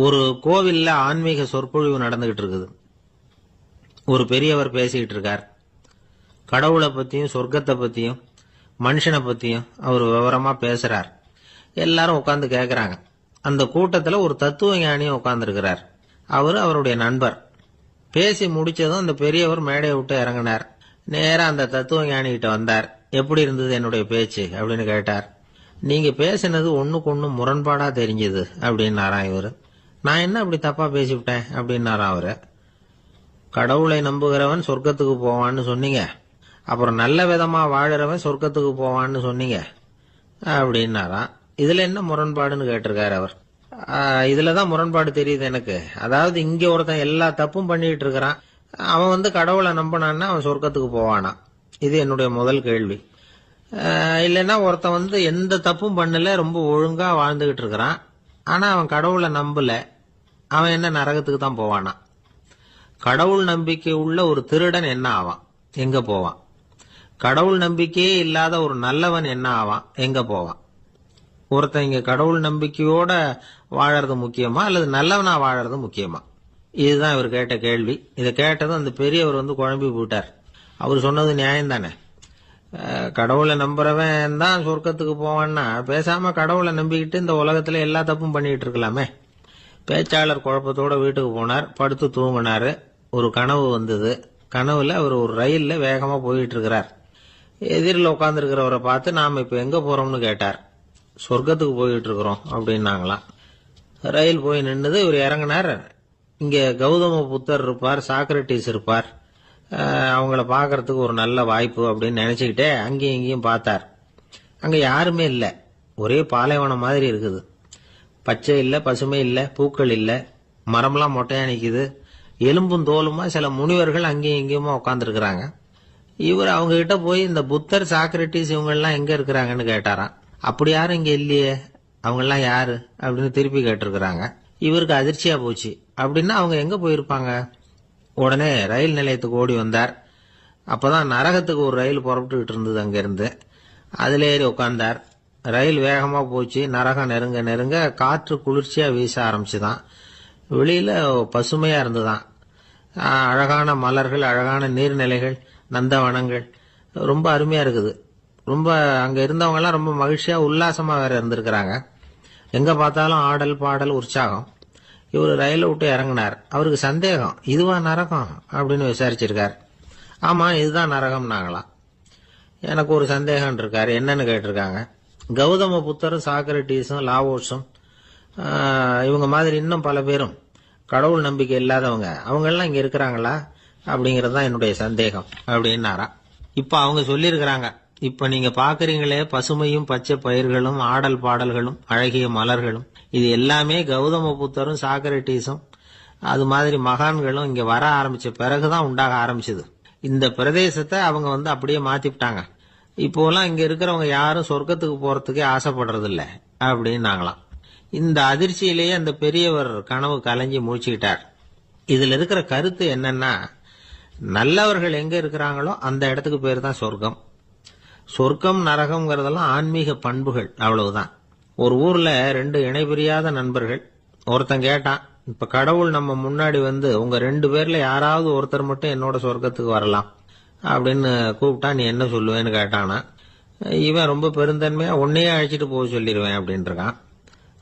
ஒரு கோவில்ல ஆன்மீக சொற்பொழிவு நடந்துகிட்டு இருக்குது. ஒரு பெரியவர் பேசிக்கிட்டு இருக்கார். கடவுளை பத்தியும் சொர்க்கத்தை பத்தியும் மனுஷனை பத்தியும் அவர் விவரமா பேசுறார். எல்லாரும் உட்கார்ந்து கேட்கறாங்க. அந்த கூட்டத்துல ஒரு தத்துவ ஞானியும் உட்கார்ந்துருக்கிறார். அவரு அவருடைய நண்பர். பேசி முடிச்சதும் அந்த பெரியவர் மேடையை விட்டு இறங்கினார். நேரா அந்த தத்துவ ஞானிகிட்ட வந்தார். எப்படி இருந்தது என்னுடைய பேச்சு அப்படின்னு கேட்டார். நீங்க பேசினது ஒண்ணுக்கு ஒண்ணு முரண்பாடா தெரிஞ்சது அப்படின்னாராம் இவரு. நான் என்ன அப்படி தப்பா பேசிவிட்டேன் அப்படின்னாராம் அவரு. கடவுளை நம்புகிறவன் சொர்க்கத்துக்கு போவான்னு சொன்னீங்க, அப்புறம் நல்ல விதமா வாழறவன் சொர்க்கத்துக்கு போவான்னு சொன்னீங்க அப்படின்னாராம். இதுல என்ன முரண்பாடுன்னு கேட்டிருக்காரு அவர். இதுலதான் முரண்பாடு தெரியுது எனக்கு. அதாவது இங்க ஒருத்தன் எல்லா தப்பும் பண்ணிட்டு இருக்கிறான், அவன் கடவுளை நம்பினான்னா அவன் சொர்க்கத்துக்கு போவானா? இது என்னுடைய முதல் கேள்வி. இல்லைன்னா ஒருத்தன் எந்த தப்பும் பண்ணல, ரொம்ப ஒழுங்கா வாழ்ந்துகிட்டு இருக்கிறான், ஆனா அவன் கடவுளை நம்பல, அவன் என்ன நரகத்துக்கு தான் போவானா? கடவுள் நம்பிக்கை உள்ள ஒரு திருடன் என்ன ஆவான், எங்க போவான்? கடவுள் நம்பிக்கையே இல்லாத ஒரு நல்லவன் என்ன ஆவான், எங்க போவான்? ஒருத்தன் இங்க கடவுள் நம்பிக்கையோட வாழறது முக்கியமா அல்லது நல்லவனா வாழறது முக்கியமா? இதுதான் இவர் கேட்ட கேள்வி. இதை கேட்டதும் அந்த பெரியவர் குழம்பி போட்டார். அவர் சொன்னது நியாயம் தானே. கடவுளை நம்புறவன் தான் சொர்க்கத்துக்கு போவான்னா பேசாம கடவுளை நம்பிக்கிட்டு இந்த உலகத்துல எல்லா தப்பும் பண்ணிட்டு இருக்கலாமே. பேச்சாளர் குழப்பத்தோட வீட்டுக்கு போனார். படுத்து தூங்கினாரு. ஒரு கனவு வந்தது. கனவுல அவர் ஒரு ரயில்ல வேகமா போயிட்டு இருக்கிறார். எதிரில் உட்கார்ந்து இருக்கிறவரை பார்த்து நாம இப்ப எங்க போறோம்னு கேட்டார். சொர்க்கத்துக்கு போயிட்டு இருக்கிறோம் அப்படின்னாங்களாம். ரயில் போய் நின்னுது. இவர் இறங்கினார். இங்க கௌதம புத்தர் இருப்பார், சாக்ரட்டிஸ் இருப்பார், அவங்கள பாக்கிறதுக்கு ஒரு நல்ல வாய்ப்பு அப்படின்னு நினைச்சுக்கிட்டே அங்கேயும் இங்கேயும் பார்த்தார். அங்க யாருமே இல்ல. ஒரே பாலைவனம் மாதிரி இருக்குது. பச்சை இல்ல, பசுமை இல்ல, பூக்கள் இல்ல, மரம்லாம் மொட்டையா நிக்குது. எலும்பும் தோலுமா சில முனிவர்கள் அங்கேயும் இங்கேயுமா உட்கார்ந்து இருக்கிறாங்க. இவர் அவங்க கிட்ட போய் இந்த புத்தர், சாக்ரட்டிஸ் இவங்க எல்லாம் எங்க இருக்கிறாங்கன்னு கேட்டாராம். அப்படி யாரும் இங்க இல்லையே, அவங்க எல்லாம் யாரு அப்படின்னு திருப்பி கேட்டிருக்கிறாங்க. இவருக்கு அதிர்ச்சியா போச்சு. அப்படின்னா அவங்க எங்க போயிருப்பாங்க? உடனே ரயில் நிலையத்துக்கு ஓடி வந்தார். அப்பதான் நரகத்துக்கு ஒரு ரயில் புறப்பட்டுக்கிட்டு இருந்தது. அங்கிருந்து அதுல ஏறி உட்கார்ந்தார். ரயில் வேகமா போச்சு. நரகம் நெருங்க நெருங்க காற்று குளிர்ச்சியா வீச ஆரம்பிச்சுதான். வெளியில பசுமையா இருந்துதான். அழகான மலர்கள், அழகான நீர்நிலைகள், நந்தவனங்கள், ரொம்ப அருமையா இருக்குது. ரொம்ப அங்க இருந்தவங்க எல்லாம் ரொம்ப மகிழ்ச்சியா உல்லாசமா வேற இருந்திருக்கிறாங்க. எங்க பார்த்தாலும் ஆடல் பாடல் உற்சாகம். இவர் ரயில விட்டு இறங்கினார். அவருக்கு சந்தேகம், இதுவா நரகம் அப்படின்னு விசாரிச்சிருக்கார். ஆமா, இதுதான் நரகம் நாங்களாம். எனக்கு ஒரு சந்தேகம் இருக்காரு. என்னன்னு கேட்டிருக்காங்க. கௌதம புத்தரும் சாக்ரட்டிஸும் லாவோஸும் இவங்க மாதிரி இன்னும் பல பேரும் கடவுள் நம்பிக்கை இல்லாதவங்க, அவங்க எல்லாம் இங்க இருக்கிறாங்களா அப்படிங்கறது தான் என்னுடைய சந்தேகம் அப்படின்னாரா. இப்ப அவங்க சொல்லியிருக்கிறாங்க, இப்ப நீங்க பாக்குறீங்களே பசுமையும் பச்சை பயிர்களும் ஆடல் பாடல்களும் அழகிய மலர்களும், இது எல்லாமே கௌதம புத்தரும் சாக்ரட்டிஸும் அது மாதிரி மகான்களும் இங்க வர ஆரம்பிச்ச பிறகுதான் உண்டாக ஆரம்பிச்சது. இந்த பிரதேசத்தை அவங்க அப்படியே மாத்திவிட்டாங்க. இப்போலாம் இங்க இருக்கிறவங்க யாரும் சொர்க்கத்துக்கு போறதுக்கே ஆசைப்படுறது இல்ல அப்படின்னாங்களாம். இந்த அதிர்ச்சியிலேயே அந்த பெரியவர் கனவு கலைஞ்சி முடிச்சுக்கிட்டார். இதுல இருக்கிற கருத்து என்னன்னா, நல்லவர்கள் எங்க இருக்கிறாங்களோ அந்த இடத்துக்கு பேர் தான் சொர்க்கம். சொர்க்கம் நரகம்ங்கிறதெல்லாம் ஆன்மீக பண்புகள், அவ்வளவுதான். ஒரு ஊர்ல ரெண்டு இணைபிரியாத நண்பர்கள். ஒருத்தன் கேட்டான், இப்ப கடவுள் நம்ம முன்னாடி உங்க ரெண்டு பேர்ல யாராவது ஒருத்தர் மட்டும் என்னோட சொர்க்கத்துக்கு வரலாம் அப்படின்னு கூப்பிட்டா நீ என்ன சொல்லுவேன்னு கேட்டானா. இவன் ரொம்ப பெருந்தன்மையா உன்னையே அழைச்சிட்டு போக சொல்லிடுவேன் அப்படின்னு இருக்கான்.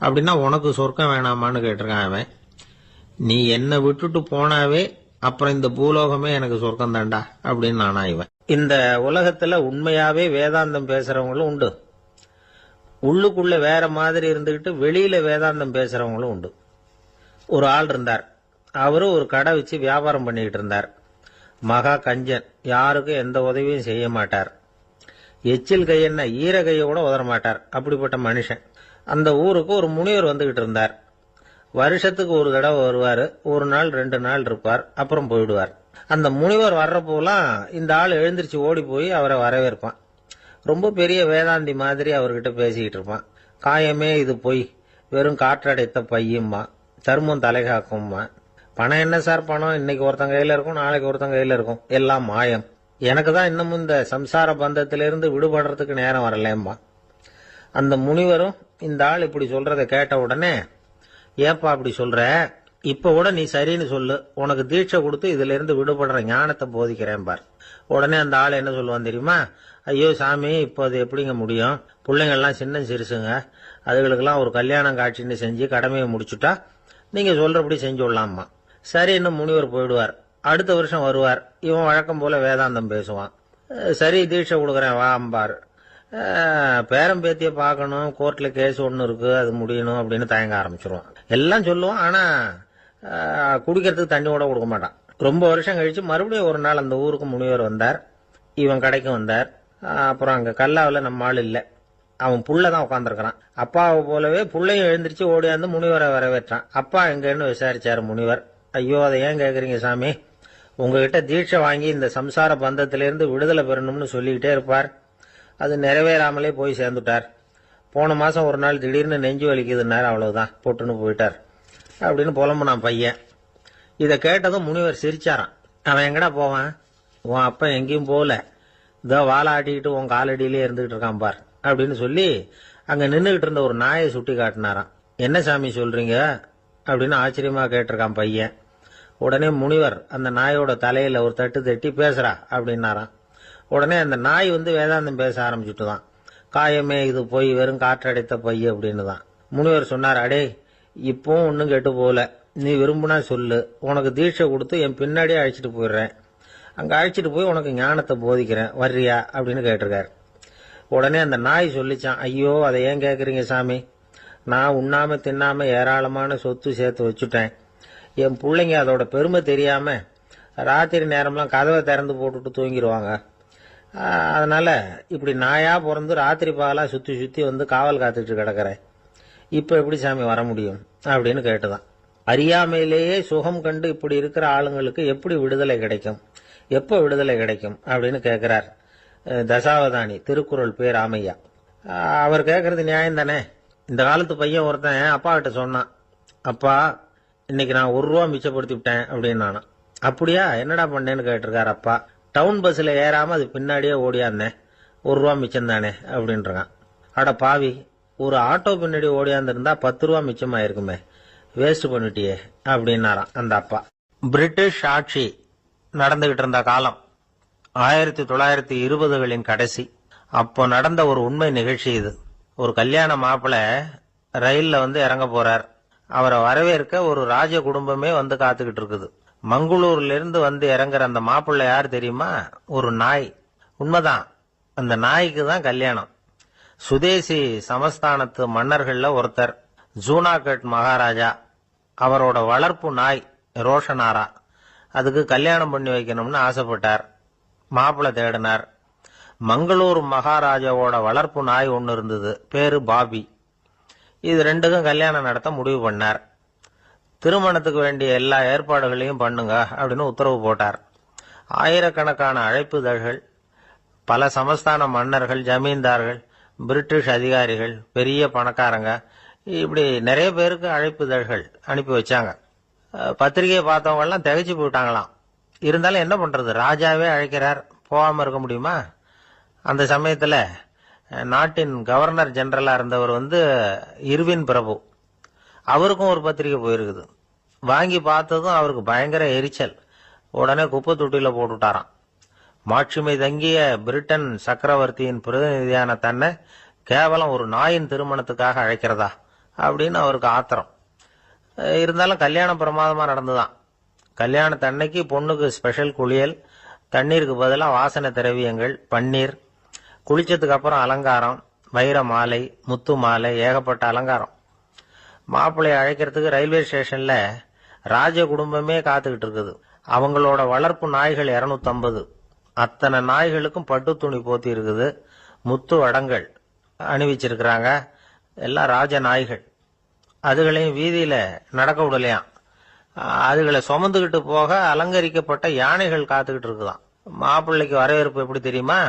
அப்படின்னா உனக்கு சொர்க்கம் வேணாமான்னு கேட்டிருக்கான் அவன். நீ என்ன விட்டுட்டு போனாவே அப்புறம் இந்த பூலோகமே எனக்கு சொர்க்கம் தாண்டா அப்படின்னு நானா இவன். இந்த உலகத்துல உண்மையாவே வேதாந்தம் பேசுறவங்களும் உண்டு, உள்ளுக்குள்ள வேற மாதிரி இருந்துகிட்டு வெளியில வேதாந்தம் பேசுறவங்களும் உண்டு. ஒரு ஆள் இருந்தார். அவரு ஒரு கடை வச்சு வியாபாரம் பண்ணிக்கிட்டு இருந்தார். மகா கஞ்சன், யாருக்கும் எந்த உதவியும் செய்ய மாட்டார். எச்சில் கையென்ன ஈர கைய கூட உதற மாட்டார். அப்படிப்பட்ட மனுஷன். அந்த ஊருக்கு ஒரு முனிவர் வந்துகிட்டு இருந்தார். வருஷத்துக்கு ஒரு தடவை வருவாரு. ஒரு நாள் 2 நாள் இருப்பார், அப்புறம் போயிடுவார். அந்த முனிவர் வர்றப்போலாம் இந்த ஆள் எழுந்திருச்சு ஓடி போய் அவரை வரவேற்பான். ரொம்ப பெரிய வேதாந்தி மாதிரி அவர்கிட்ட பேசிக்கிட்டு இருப்பான். காயமே இது பொய், வெறும் காற்றடைத்த பையும்மா, தர்மம் தலைகாக்கும்மா. பணம் என்ன சார் பணம், இன்னைக்கு ஒருத்தன் கையில இருக்கும், நாளைக்கு ஒருத்தன் கையில இருக்கும், எல்லாம் மாயம். எனக்கு தான் இன்னமும் இந்த சம்சார பந்தத்திலிருந்து விடுபடுறதுக்கு நேரம் வரலேம்பா. அந்த முனிவரும் இந்த ஆள் இப்படி சொல்றதை கேட்ட உடனே ஏப்பா அப்படி சொல்ற? இப்ப கூட நீ சரின்னு சொல்லு, உனக்கு தீட்சை கொடுத்து இதுல இருந்து விடுபடுற ஞானத்தை போதிக்கிறேன் பார். உடனே அந்த ஆள் என்ன சொல்லுவான் தெரியுமா? ஐயோ சாமி, இப்போ அது எப்படிங்க முடியும்? பிள்ளைங்கள்லாம் சின்ன சிறுசுங்க, அதுகளுக்கெல்லாம் ஒரு கல்யாணம் காட்சின்னு செஞ்சு கடமையை முடிச்சுட்டா நீங்க சொல்றபடி செஞ்சு விடலாமா. சரி, இன்னும் முனிவர் போயிடுவார். அடுத்த வருஷம் வருவார். இவன் வழக்கம் போல வேதாந்தம் பேசுவான். சரி, தீட்சை கொடுக்குறேன் வா அம்பார். பேரம்பேத்திய பார்க்கணும், கோர்ட்ல கேஸ் ஒன்று இருக்கு, அது முடியணும் அப்படின்னு தயங்க ஆரம்பிச்சிருவான். எல்லாம் சொல்லுவான், ஆனா குடிக்கிறதுக்கு தண்ணி கூட கொடுக்க மாட்டான். ரொம்ப வருஷம் கழிச்சு மறுபடியும் ஒரு நாள் அந்த ஊருக்கு முனிவர் வந்தார். இவன் கடைக்கு வந்தார். அப்புறம் அங்க கல்லாவில் நம்ம ஆள் இல்லை, அவன் புள்ளதான் உட்காந்துருக்கிறான். அப்பாவை போலவே புள்ளையும் எழுந்திரிச்சு ஓடியாந்து முனிவரை வரவேற்றான். அப்பா எங்கன்னு விசாரிச்சாரு முனிவர். ஐயோ, அதை ஏன் கேக்குறீங்க சாமி? உங்ககிட்ட தீட்சை வாங்கி இந்த சம்சார பந்தத்திலிருந்து விடுதலை பெறணும்னு சொல்லிக்கிட்டே இருப்பார். அது நிறைவேறாமலே போய் சேர்ந்துட்டார். போன மாசம் ஒரு நாள் திடீர்னு நெஞ்சு வலிக்குதுன்னாரு, அவ்வளவுதான், போட்டுன்னு போயிட்டார் அப்படின்னு புலம்புனான் பையன். இதை கேட்டதும் முனிவர் சிரிச்சாரான். அவன் எங்கடா போவான்? உன் அப்பா எங்கேயும் போகல, இதோ வாழை ஆட்டிக்கிட்டு உன் காலடியிலே இருந்துகிட்டு இருக்கான் பார் அப்படின்னு சொல்லி அங்க நின்றுகிட்டு இருந்த ஒரு நாயை சுட்டி காட்டினாராம். என்ன சாமி சொல்றீங்க அப்படின்னு ஆச்சரியமா கேட்டிருக்கான் பையன். உடனே முனிவர் அந்த நாயோட தலையில ஒரு தட்டு தட்டி பேசுறா அப்படின்னாராம். உடனே அந்த நாய் வேதாந்தம் பேச ஆரம்பிச்சுட்டுதான். காயமே இது போய் வெறும் காற்றடைத்த பைய அப்படின்னு தான். முனிவர் சொன்னார், அடே இப்பவும் ஒன்னும் கெட்டு போகல, நீ விரும்புனா சொல்லு, உனக்கு தீட்சை கொடுத்து என் பின்னாடியே அழைச்சிட்டு போயிடுறேன், அங்க அழைச்சிட்டு போய் உனக்கு ஞானத்தை போதிக்கிறேன், வர்றியா அப்படின்னு கேட்டிருக்காரு. உடனே அந்த நாய் சொல்லிச்சான், ஐயோ அதை ஏன் கேக்குறீங்க சாமி, நான் உண்ணாம தின்னாம ஏராளமான சொத்து சேர்த்து வச்சுட்டேன். என் பிள்ளைங்க அதோட பெருமை தெரியாம ராத்திரி நேரம்லாம் கதவை திறந்து போட்டுட்டு தூங்கிடுவாங்க. அதனால இப்படி நாயா பிறந்து ராத்திரி பகலா சுத்தி சுத்தி காவல் காத்துட்டு கிடக்கிறேன். இப்ப எப்படி சாமி வர முடியும் அப்படின்னு கேட்டுதான். அறியாமையிலேயே சுகம் கண்டு இப்படி இருக்கிற ஆளுங்களுக்கு எப்படி விடுதலை கிடைக்கும், எப்ப விடுதலை கிடைக்கும் அப்படின்னு கேட்கிறார் தசாவதானி, திருக்குறள் பேர் ராமையா. அவர் கேட்கறது நியாயம் தானே. இந்த காலத்து பையன் ஒருத்தன் அப்பா கிட்ட சொன்னான், அப்பா இன்னைக்கு நான் ₹1 மிச்சப்படுத்தி விட்டேன் அப்படின்னு நானும். அப்படியா, என்னடா பண்ணேன்னு கேட்டிருக்காரு அப்பா. டவுன் பஸ்ல ஏறாம அது பின்னாடியே ஓடியாந்தேன், ₹1 மிச்சம் தானே அப்படின்றான். அட பாவி, ஒரு ஆட்டோ பின்னாடி ஓடியாந்துருந்தா ₹10 மிச்சமாயிருக்குமே, வேஸ்ட் பண்ணிட்டியே அப்படின்னாராம் அந்த அப்பா. பிரிட்டிஷ் ஆட்சி நடந்துகிட்டு இருந்த காலம் 1920களின் கடைசி. அப்போ நடந்த ஒரு உண்மை நிகழ்ச்சி இது. ஒரு கல்யாண மாப்பிள்ளை ரயில்ல இறங்க போறார். அவரை வரவேற்க ஒரு ராஜ குடும்பமே காத்துக்கிட்டு இருக்குது. மங்களூர்ல இருந்து இறங்குற அந்த மாப்பிள்ளை யார் தெரியுமா? ஒரு நாய். உண்மைதான், அந்த நாய்க்கு தான் கல்யாணம். சுதேசி சமஸ்தானத்து மன்னர்கள்ல ஒருத்தர் ஜூனாகட் மகாராஜா, அவரோட வளர்ப்பு நாய் ரோஷனாரா, அதுக்கு கல்யாணம் பண்ணி வைக்கணும்னு ஆசைப்பட்டார். மாப்பிள்ளை தேடினார். மங்களூர் மகாராஜாவோட வளர்ப்பு நாய் ஒன்னு இருந்தது, பேரு பாபி. இது ரெண்டுக்கும் கல்யாணம் நடத்த முடிவு பண்ணார். திருமணத்துக்கு வேண்டிய எல்லா ஏற்பாடுகளையும் பண்ணுங்க அப்படின்னு உத்தரவு போட்டார். ஆயிரக்கணக்கான அழைப்புதழ்கள், பல சமஸ்தான மன்னர்கள், ஜமீன்தார்கள், பிரிட்டிஷ் அதிகாரிகள், பெரிய பணக்காரங்க, இப்படி நிறைய பேருக்கு அழைப்புதழ்கள் அனுப்பி வச்சாங்க. பத்திரிகையை பார்த்தவங்க எல்லாம் திகைச்சு போயிட்டாங்களாம். இருந்தாலும் என்ன பண்றது, ராஜாவே அழைக்கிறார், போகாம இருக்க முடியுமா? அந்த சமயத்துல நாட்டின் கவர்னர் ஜெனரலா இருந்தவர் இர்வின் பிரபு, அவருக்கும் ஒரு பத்திரிகை போயிருக்குது. வாங்கி பார்த்ததும் அவருக்கு பயங்கர எரிச்சல். உடனே குப்பை தொட்டியில போட்டுட்டாராம். மாட்சிமை தங்கிய பிரிட்டன் சக்கரவர்த்தியின் பிரதிநிதியான தன்னை கேவலம் ஒரு நாயின் திருமணத்துக்காக அழைக்கிறதா அப்படின்னு அவருக்கு ஆத்திரம். இருந்தாலும் கல்யாணம் பிரமாதமா நடந்துதான். கல்யாணத்தன்னைக்கு பொண்ணுக்கு ஸ்பெஷல் குளியல், தண்ணீருக்கு பதிலாக வாசனை திரவியங்கள், பன்னீர், குளிச்சதுக்கு அப்புறம் அலங்காரம், வைர மாலை, முத்து மாலை, ஏகப்பட்ட அலங்காரம். மாப்பிள்ளையை அழைக்கிறதுக்கு ரயில்வே ஸ்டேஷன்ல ராஜ குடும்பமே காத்துக்கிட்டு இருக்குது. அவங்களோட வளர்ப்பு நாய்கள் 250. அத்தனை நாய்களுக்கும் பட்டு துணி போத்தி இருக்குது, முத்து வடங்கள் அணிவிச்சிருக்கிறாங்க. எல்லாம் ராஜ நாய்கள். அதுகளையும் வீதியில நடக்க விடலையாம். அதுகளை சுமந்துகிட்டு போக அலங்கரிக்கப்பட்ட யானைகள் காத்துக்கிட்டு இருக்குதாம். மாப்பிள்ளைக்கு வரவேற்பு எப்படி தெரியுமா?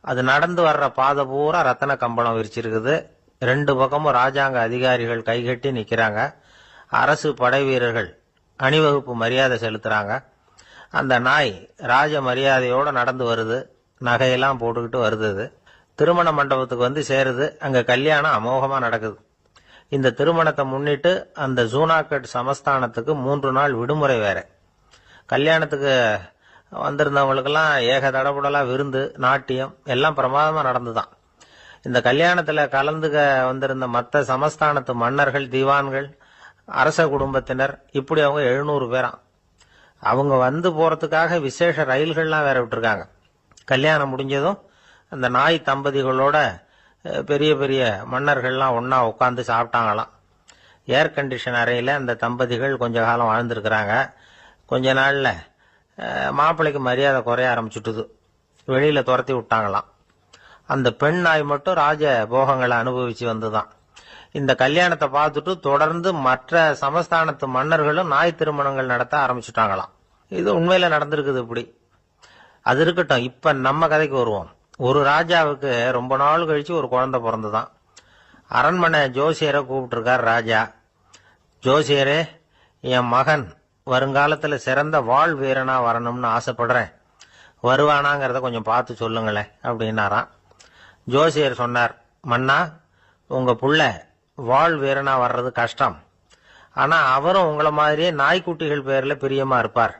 அது நடந்து வர்ற பாதை பூரா ரத்தன கம்பளம் விரிச்சிருக்குது. 2 பக்கமும் ராஜாங்க அதிகாரிகள் கைகட்டி நிக்கிறாங்க. அரசு படை வீரர்கள் அணிவகுப்பு மரியாதை செலுத்துறாங்க. அந்த நாய் ராஜ மரியாதையோட நடந்து வருது, நகையெல்லாம் போட்டுக்கிட்டு வருது. திருமண மண்டபத்துக்கு சேருது. அங்க கல்யாணம் அமோகமா நடக்குது. இந்த திருமணத்தை முன்னிட்டு அந்த ஜூனாகட் சமஸ்தானத்துக்கு 3 நாள் விடுமுறை வேற. கல்யாணத்துக்கு வந்திருந்தவங்களுக்கெல்லாம் ஏக தடபுடலா விருந்து, நாட்டியம் எல்லாம் பிரமாதமா நடந்துதான். இந்த கல்யாணத்துல கலந்துக்க வந்திருந்த மற்ற சமஸ்தானத்து மன்னர்கள், திவான்கள், அரச குடும்பத்தினர், இப்படி அவங்க 700 பேராம். அவங்க வந்து போறதுக்காக விசேஷ ரயில்கள்லாம் வேற விட்டுருக்காங்க. கல்யாணம் முடிஞ்சதும் அந்த நாய் தம்பதிகளோட பெரிய பெரிய மன்னர்கள்லாம் ஒன்னா உட்காந்து சாப்பிட்டாங்களாம். ஏர் கண்டிஷன் அறையில அந்த தம்பதிகள் கொஞ்ச காலம் வாழ்ந்திருக்கிறாங்க. கொஞ்ச நாள்ல மாப்பிள்ளைக்கு மரியாதை குறைய ஆரம்பிச்சுட்டுது. வெளியில துரத்தி விட்டாங்களாம். அந்த பெண் நாய் மட்டும் ராஜ போகங்களை அனுபவிச்சு வந்துதான். இந்த கல்யாணத்தை பார்த்துட்டு தொடர்ந்து மற்ற சமஸ்தானத்து மன்னர்களும் நாய் திருமணங்கள் நடத்த ஆரம்பிச்சுட்டாங்களாம். இது உண்மையில நடந்திருக்குது. இப்படி அது இருக்கட்டும். இப்ப நம்ம கதைக்கு வருவோம். ஒரு ராஜாவுக்கு ரொம்ப நாள் கழிச்சு ஒரு குழந்தை பிறந்துதான். அரண்மனை ஜோசியரை கூப்பிட்டுருக்கார் ராஜா. ஜோசியரே, என் மகன் வருங்காலத்துல சிறந்த வாழ் வீரனா வரணும்னு ஆசைப்படுறேன். வருவானாங்கிறத கொஞ்சம் பார்த்து சொல்லுங்களேன் அப்படின்னாராம். ஜோசியர் சொன்னார், மன்னா, உங்க புள்ள வாழ் வீரனா வர்றது கஷ்டம். ஆனா அவரும் உங்களை மாதிரியே நாய்க்குட்டிகள் பேர்ல பிரியமா இருப்பார்.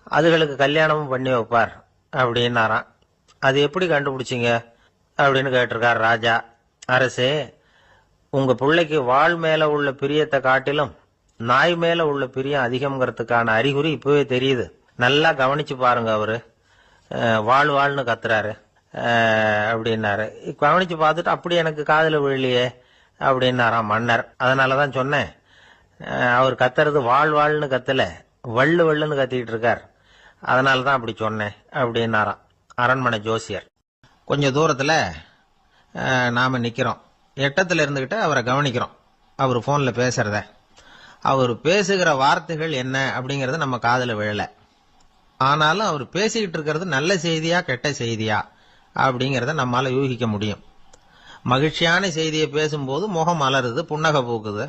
அதுகளுக்கு கல்யாணமும் பண்ணி வைப்பார் அப்படின்னாராம். அது எப்படி கண்டுபிடிச்சிங்க அப்படின்னு கேட்டிருக்கார் ராஜா. அரசே, உங்க பிள்ளைக்கு வாழ் மேல உள்ள பிரியத்தை காட்டிலும் நாய் மேல உள்ள பிரியம் அதிகம்ங்கிறதுக்கான அறிகுறி இப்பவே தெரியுது. நல்லா கவனிச்சு பாருங்க. அவரு வாழ் வாழ்னு கத்துறாரு அப்படின்னாரு. கவனிச்சு பார்த்துட்டு அப்படி எனக்கு காதுல விழலையே அப்படின்னாராம் மன்னர். அதனாலதான் சொன்னேன், அவர் கத்துறது வாழ் வாழ்னு கத்தல, வள்ளு வள்ளுன்னு கத்திக்கிட்டு இருக்கார். அதனாலதான் அப்படி சொன்னேன் அப்படின்னாராம் அரண்மனை ஜோசியர். கொஞ்சம் தூரத்துல நாம நிக்கிறோம். எட்டத்துல இருந்துகிட்டு அவரை கவனிக்கிறோம். அவர் போன்ல பேசுறத, அவர் பேசுகிற வார்த்தைகள் என்ன அப்படிங்கறது நம்ம காதுல விழல. ஆனாலும் அவர் பேசிக்கிட்டு இருக்கிறது நல்ல செய்தியா கெட்ட செய்தியா அப்படிங்கறத நம்மால யூகிக்க முடியும். மகிழ்ச்சியான செய்தியை பேசும்போது முகம் மலருது, புன்னகை பூக்குது.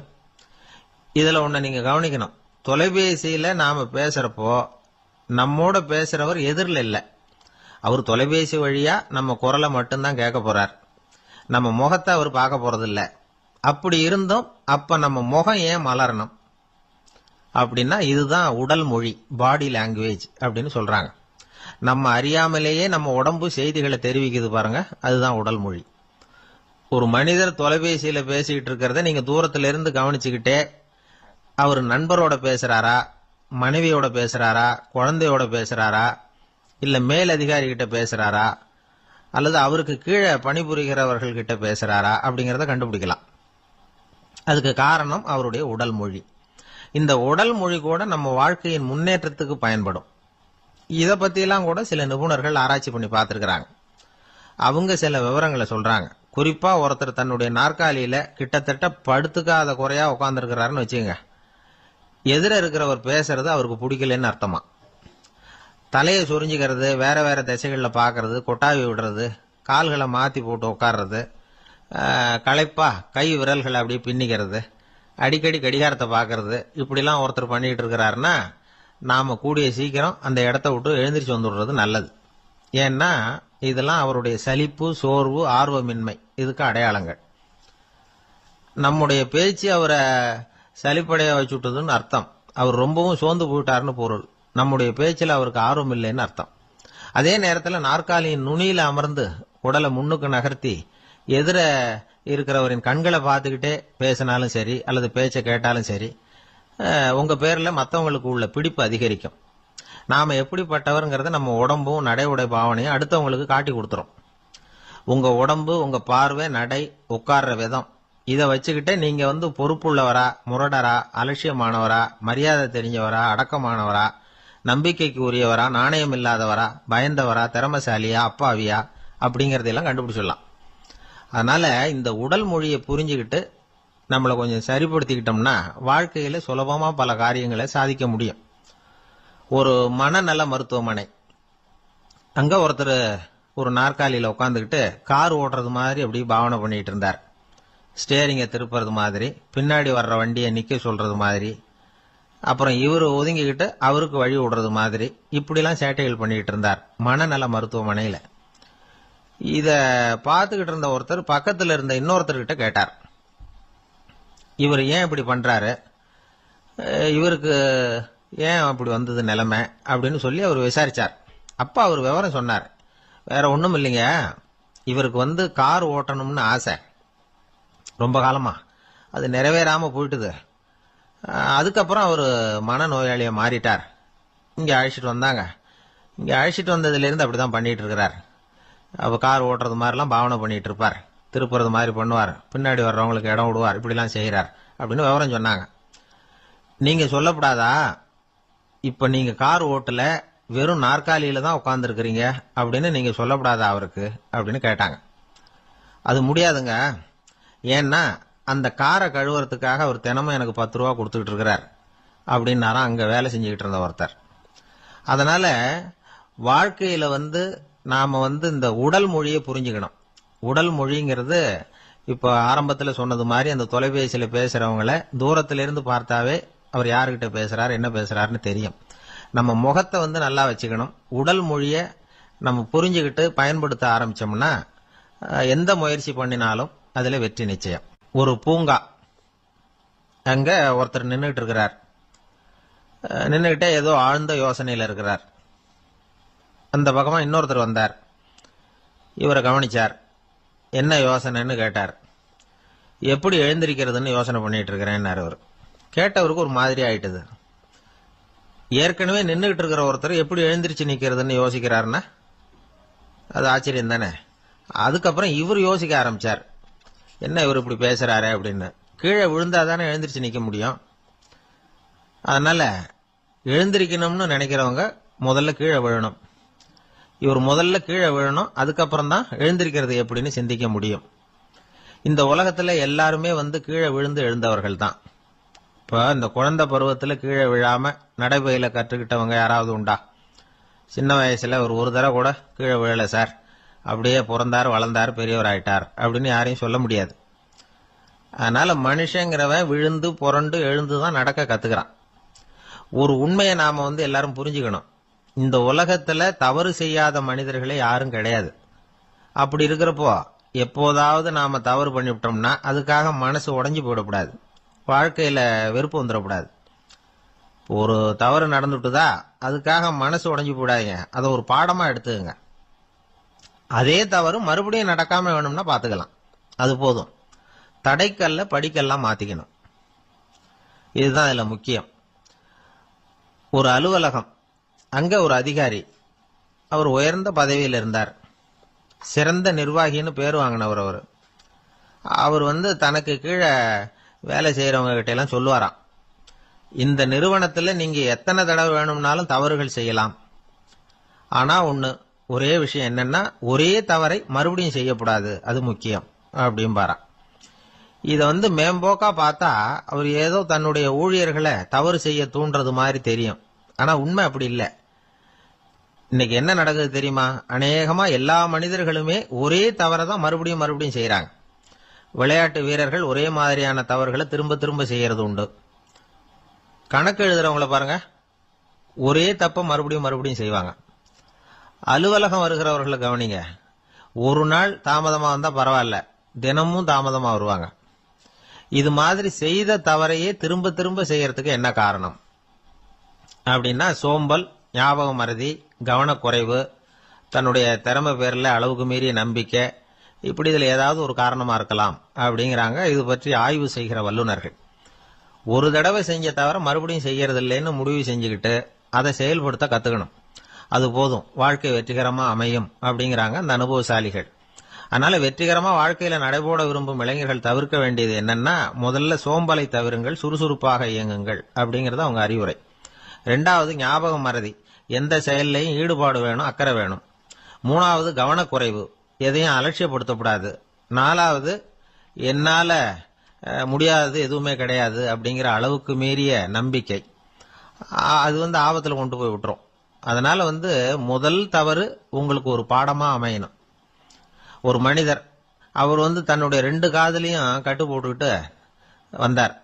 இதுல ஒண்ணு நீங்க கவனிக்கணும். தொலைபேசியில நாம பேசுறப்போ நம்மோட பேசுறவர் எதிரில் இல்ல. அவர் தொலைபேசி வழியா நம்ம குரலை மட்டும்தான் கேட்க போறார். நம்ம முகத்தை அவர் பார்க்க போறது இல்ல. அப்படி இருந்தும் அப்ப நம்ம முகம் ஏன் மலரணும் அப்படின்னா இதுதான் உடல் மொழி, பாடி லாங்குவேஜ் அப்படின்னு சொல்றாங்க. நம்ம அறியாமலேயே நம்ம உடம்பு செய்திகளை தெரிவிக்குது பாருங்க, அதுதான் உடல் மொழி. ஒரு மனிதர் தொலைபேசியில பேசிக்கிட்டு இருக்கிறத நீங்க தூரத்துல இருந்து கவனிச்சுக்கிட்டே அவர் நண்பரோட பேசுறாரா, மனைவியோட பேசுறாரா, குழந்தையோட பேசுறாரா, இல்ல மேல் அதிகாரி கிட்ட பேசுறாரா, அல்லது அவருக்கு கீழே பணிபுரிகிறவர்கள் கிட்ட பேசுறாரா அப்படிங்கறத கண்டுபிடிக்கலாம். அதுக்கு காரணம் அவருடைய உடல் மொழி. இந்த உடல் மொழி கூட நம்ம வாழ்க்கையின் முன்னேற்றத்துக்கு பயன்படும். இத பத்தியெல்லாம் கூட சில நிபுணர்கள் ஆராய்ச்சி பண்ணி பார்த்திருக்கிறாங்க. அவங்க சில விவரங்களை சொல்றாங்க. குறிப்பா ஒருத்தர் தன்னுடைய நாற்காலியில கிட்டத்தட்ட படுத்துக்காத குறையா உட்கார்ந்துருக்கிறாருன்னு வச்சுங்க. எதிர இருக்கிறவர் பேசுறது அவருக்கு பிடிக்கலன்னு அர்த்தமா. தலையை சொரிஞ்சுக்கிறது, வேற வேற திசைகள்ல பாக்குறது, கொட்டாவி விடுறது, கால்களை மாத்தி போட்டு உட்கார்றது, களைப்பா கை விரல்களை அப்படியே பின்னிக்கிறது, அடிக்கடி கடிகாரத்தை பாக்குறது, இப்படிலாம் ஒருத்தர் பண்ணிட்டு இருக்கிறாருன்னா நாம கூடிய சீக்கிரம் அந்த இடத்த விட்டு எழுந்திரிச்சு வந்துடுறது நல்லது. ஏன்னா இதெல்லாம் அவருடைய சலிப்பு, சோர்வு, ஆர்வமின்மை இதுக்கு அடையாளங்கள். நம்முடைய பேச்சு அவரை சலிப்படைய வச்சுட்டதுன்னு அர்த்தம். அவர் ரொம்பவும் சோர்ந்து போயிட்டாருன்னு பொருள். நம்முடைய பேச்சில் அவருக்கு ஆர்வம் இல்லைன்னு அர்த்தம். அதே நேரத்தில் நாற்காலியின் நுனியில அமர்ந்து உடலை முன்னுக்கு நகர்த்தி எதிர இருக்கிறவரின் கண்களை பார்த்துக்கிட்டே பேசினாலும் சரி அல்லது பேச்சை கேட்டாலும் சரி, உங்க பேர்ல மற்றவங்களுக்கு உள்ள பிடிப்பு அதிகரிக்கும். நாம எப்படிப்பட்டவர்ங்கிறத நம்ம உடம்பும் நடை உடை பாவனையும் அடுத்தவங்களுக்கு காட்டி கொடுத்துரும். உங்க உடம்பு, உங்க பார்வை, நடை, உட்கார்ற விதம், இதை வச்சுக்கிட்டே நீங்க பொறுப்புள்ளவரா, முரடரா, அலட்சியமானவரா, மரியாதை தெரிஞ்சவரா, அடக்கமானவரா, நம்பிக்கைக்கு உரியவரா, நாணயம் இல்லாதவரா, பயந்தவரா, திறமசாலியா, அப்பாவியா அப்படிங்கறதெல்லாம் கண்டுபிடிச்சிடலாம். அதனால இந்த உடல் மொழியை புரிஞ்சுக்கிட்டு நம்மளை கொஞ்சம் சரிப்படுத்திக்கிட்டோம்னா வாழ்க்கையில சுலபமா பல காரியங்களை சாதிக்க முடியும். ஒரு மனநல மருத்துவமனை, அங்க ஒருத்தர் ஒரு நாற்காலியில உட்காந்துக்கிட்டு கார் ஓட்டுறது மாதிரி அப்படி பாவனை பண்ணிட்டு இருந்தார். ஸ்டேரிங்கை திருப்புறது மாதிரி, பின்னாடி வர்ற வண்டியை நிக்க சொல்றது மாதிரி, அப்புறம் இவரு ஒதுங்கிக்கிட்டு அவருக்கு வழி விடுறது மாதிரி, இப்படிலாம் சேட்டைகள் பண்ணிட்டு இருந்தார் மனநல மருத்துவமனையில. இத பார்த்துக்கிட்டு இருந்த ஒருத்தர் பக்கத்துல இருந்த இன்னொருத்தர்கிட்ட கேட்டார், இவர் ஏன் இப்படி பண்றாரு, இவருக்கு ஏன் அப்படி வந்தது நிலைமை அப்படின்னு சொல்லி அவர் விசாரிச்சார். அப்ப அவர் விவரம் சொன்னார். வேற ஒண்ணும் இல்லைங்க, இவருக்கு கார் ஓட்டணும்னு ஆசை ரொம்ப காலமா, அது நிறைவேறாம போயிட்டுது. அதுக்கப்புறம் அவர் மனநோயாளியா மாறிட்டார். இங்க அழைச்சிட்டு வந்தாங்க. இங்க அழைச்சிட்டு வந்ததுல இருந்து அப்படிதான் பண்ணிட்டு இருக்கிறார். அவ கார் ஓட்டுறது மாதிரிலாம் பாவனை பண்ணிட்டு இருப்பார், திருப்புறது மாதிரி பண்ணுவார், பின்னாடி வர்றவங்களுக்கு இடம் விடுவார், இப்படிலாம் செய்யறார் அப்படின்னு விவரம் சொன்னாங்க. நீங்க சொல்லப்படாதா, இப்ப நீங்க கார் ஓட்டல, வெறும் நாற்காலியில தான் உட்கார்ந்து இருக்கிறீங்க அப்படின்னு நீங்க சொல்லப்படாதா அவருக்கு அப்படின்னு கேட்டாங்க. அது முடியாதுங்க, ஏன்னா அந்த காரை கழுவுறதுக்காக அவர் தினமும் எனக்கு 10 ரூபா கொடுத்துக்கிட்டு இருக்கிறார் அப்படின்னாராம் அங்க வேலை செஞ்சுக்கிட்டு இருந்த ஒருத்தர். அதனால வாழ்க்கையில நாம இந்த உடல் மொழியை புரிஞ்சுக்கணும். உடல் மொழிங்கிறது இப்ப ஆரம்பத்துல சொன்னது மாதிரி அந்த தொலைபேசியில பேசுறவங்கள தூரத்தில இருந்து பார்த்தாவே அவர் யாருகிட்ட பேசுறாரு என்ன பேசுறாருன்னு தெரியும். நம்ம முகத்தை நல்லா வச்சுக்கணும். உடல் மொழியை நம்ம புரிஞ்சுக்கிட்டு பயன்படுத்த ஆரம்பிச்சோம்னா எந்த முயற்சி பண்ணினாலும் அதுல வெற்றி நிச்சயம். ஒரு பூங்கா, அங்க ஒருத்தர் நின்றுட்டு இருக்கிறார். நின்றுகிட்டே ஏதோ ஆழ்ந்த யோசனையில இருக்கிறார். அந்த பக்கமா இன்னொருத்தர் வந்தார். இவரை கவனிச்சார். என்ன யோசனைன்னு கேட்டார். எப்படி எழுந்திருக்கிறதுன்னு யோசனை பண்ணிட்டு இருக்கிறேன்னாரு அவர். கேட்டவருக்கு ஒரு மாதிரி ஆயிட்டது. ஏற்கனவே நின்றுகிட்டு இருக்கிற ஒருத்தர் எப்படி எழுந்திருச்சு நிக்கிறதுன்னு யோசிக்கிறாருன்னா அது ஆச்சரியம் தானே. அதுக்கப்புறம் இவர் யோசிக்க ஆரம்பிச்சார், என்ன இவர் இப்படி பேசுறாரு அப்படின்னு. கீழே விழுந்தாதானே எழுந்திருச்சு நிக்க முடியும். அதனால எழுந்திருக்கணும்னு நினைக்கிறவங்க முதல்ல கீழே விழணும். இவர் முதல்ல கீழே விழணும், அதுக்கப்புறம் தான் எழுந்திருக்கிறது எப்படின்னு சிந்திக்க முடியும். இந்த உலகத்துல எல்லாருமே கீழே விழுந்து எழுந்தவர்கள் தான். இப்ப இந்த குழந்தை பருவத்துல கீழே விழாம நடைபயில கற்றுக்கிட்டவங்க யாராவது உண்டா? சின்ன வயசுல ஒரு தடவை கூட கீழே விழல சார், அப்படியே பிறந்தார் வளர்ந்தார் பெரியவர் ஆயிட்டார் அப்படின்னு யாரையும் சொல்ல முடியாது. அதனால மனுஷங்கிறவன் விழுந்து புரண்டு எழுந்துதான் நடக்க கத்துக்கிறான். ஒரு உண்மையை நாம எல்லாரும் புரிஞ்சுக்கணும். இந்த உலகத்துல தவறு செய்யாத மனிதர்களே யாரும் கிடையாது. அப்படி இருக்கிறப்போ எப்போதாவது நாம தவறு பண்ணிவிட்டோம்னா அதுக்காக மனசு உடைஞ்சு போயிடக்கூடாது, வாழ்க்கையில வெறுப்பு வந்துடக்கூடாது. ஒரு தவறு நடந்துட்டுதா அதுக்காக மனசு உடைஞ்சு போடாதீங்க, அதை ஒரு பாடமா எடுத்துக்கங்க. அதே தவறு மறுபடியும் நடக்காம வேணும்னா பாத்துக்கலாம், அது போதும். தடைக்கல்ல படிக்கெல்லாம் மாத்திக்கணும், இதுதான் இதுல முக்கியம். ஒரு அலுவலகம், அங்க ஒரு அதிகாரி, அவர் உயர்ந்த பதவியில் இருந்தார், சிறந்த நிர்வாகின்னு பேர் வாங்கினவர். அவர் தனக்கு கீழே வேலை செய்யறவங்க கிட்ட எல்லாம் சொல்லுவாராம், இந்த நிறுவனத்துல நீங்க எத்தனை தடவை வேணும்னாலும் தவறுகள் செய்யலாம், ஆனா ஒரே விஷயம் என்னன்னா ஒரே தவறை மறுபடியும் செய்யக்கூடாது, அது முக்கியம் அப்படின்பாராம். இத மேம்போக்கா பார்த்தா அவர் ஏதோ தன்னுடைய ஊழியர்களை தவறு செய்ய தூண்டுறது மாதிரி தெரியும். ஆனா உண்மை அப்படி இல்லை. இன்னைக்கு என்ன நடக்குது தெரியுமா? அநேகமா எல்லா மனிதர்களுமே ஒரே தவறை தான் மறுபடியும் மறுபடியும் செய்யறாங்க. விளையாட்டு வீரர்கள் ஒரே மாதிரியான தவறுகளை திரும்ப திரும்ப செய்யறது உண்டு. கணக்கு எழுதுறவங்கள பாருங்க, ஒரே தப்ப மறுபடியும் மறுபடியும் செய்வாங்க. அலுவலகம் வருகிறவர்களை கவனிங்க, ஒரு நாள் தாமதமா வந்தா பரவாயில்ல, தினமும் தாமதமா வருவாங்க. இது மாதிரி செய்த தவறையே திரும்ப திரும்ப செய்யறதுக்கு என்ன காரணம் அப்படின்னா சோம்பல், ஞாபக மறதி, கவனக்குறைவு, தன்னுடைய திறமை பேர்ல அளவுக்கு மீறிய நம்பிக்கை, இப்படி இதுல ஏதாவது ஒரு காரணமா இருக்கலாம் அப்படிங்கிறாங்க இது பற்றி ஆய்வு செய்கிற வல்லுநர்கள். ஒரு தடவை செஞ்ச தவிர மறுபடியும் செய்யறது இல்லைன்னு முடிவு செஞ்சுக்கிட்டு அதை செயல்படுத்த கத்துக்கணும், அது போதும், வாழ்க்கை வெற்றிகரமா அமையும் அப்படிங்கிறாங்க அந்த அனுபவசாலிகள். அதனால வெற்றிகரமா வாழ்க்கையில நடைபோட விரும்பும் இளைஞர்கள் தவிர்க்க வேண்டியது என்னன்னா, முதல்ல சோம்பலை தவிருங்கள், சுறுசுறுப்பாக இயங்குங்கள் அப்படிங்கறது அவங்க அறிவுரை. 2வது ஞாபக மறதி, எந்த செயல்லையும் ஈடுபாடு வேணும், அக்கறை வேணும். 3வது கவனக்குறைவு, எதையும் அலட்சியப்படுத்தக்கூடாது. 4வது என்னால முடியாதது எதுவுமே கிடையாது அப்படிங்கிற அளவுக்கு மீறிய நம்பிக்கை, அது ஆபத்துல கொண்டு போய் விட்டுரும். அதனால முதல் தவறு உங்களுக்கு ஒரு பாடமா அமையணும். ஒரு மனிதர், அவர் தன்னுடைய 2 காதுலையும் கட்டு போட்டுக்கிட்டு வந்தார்.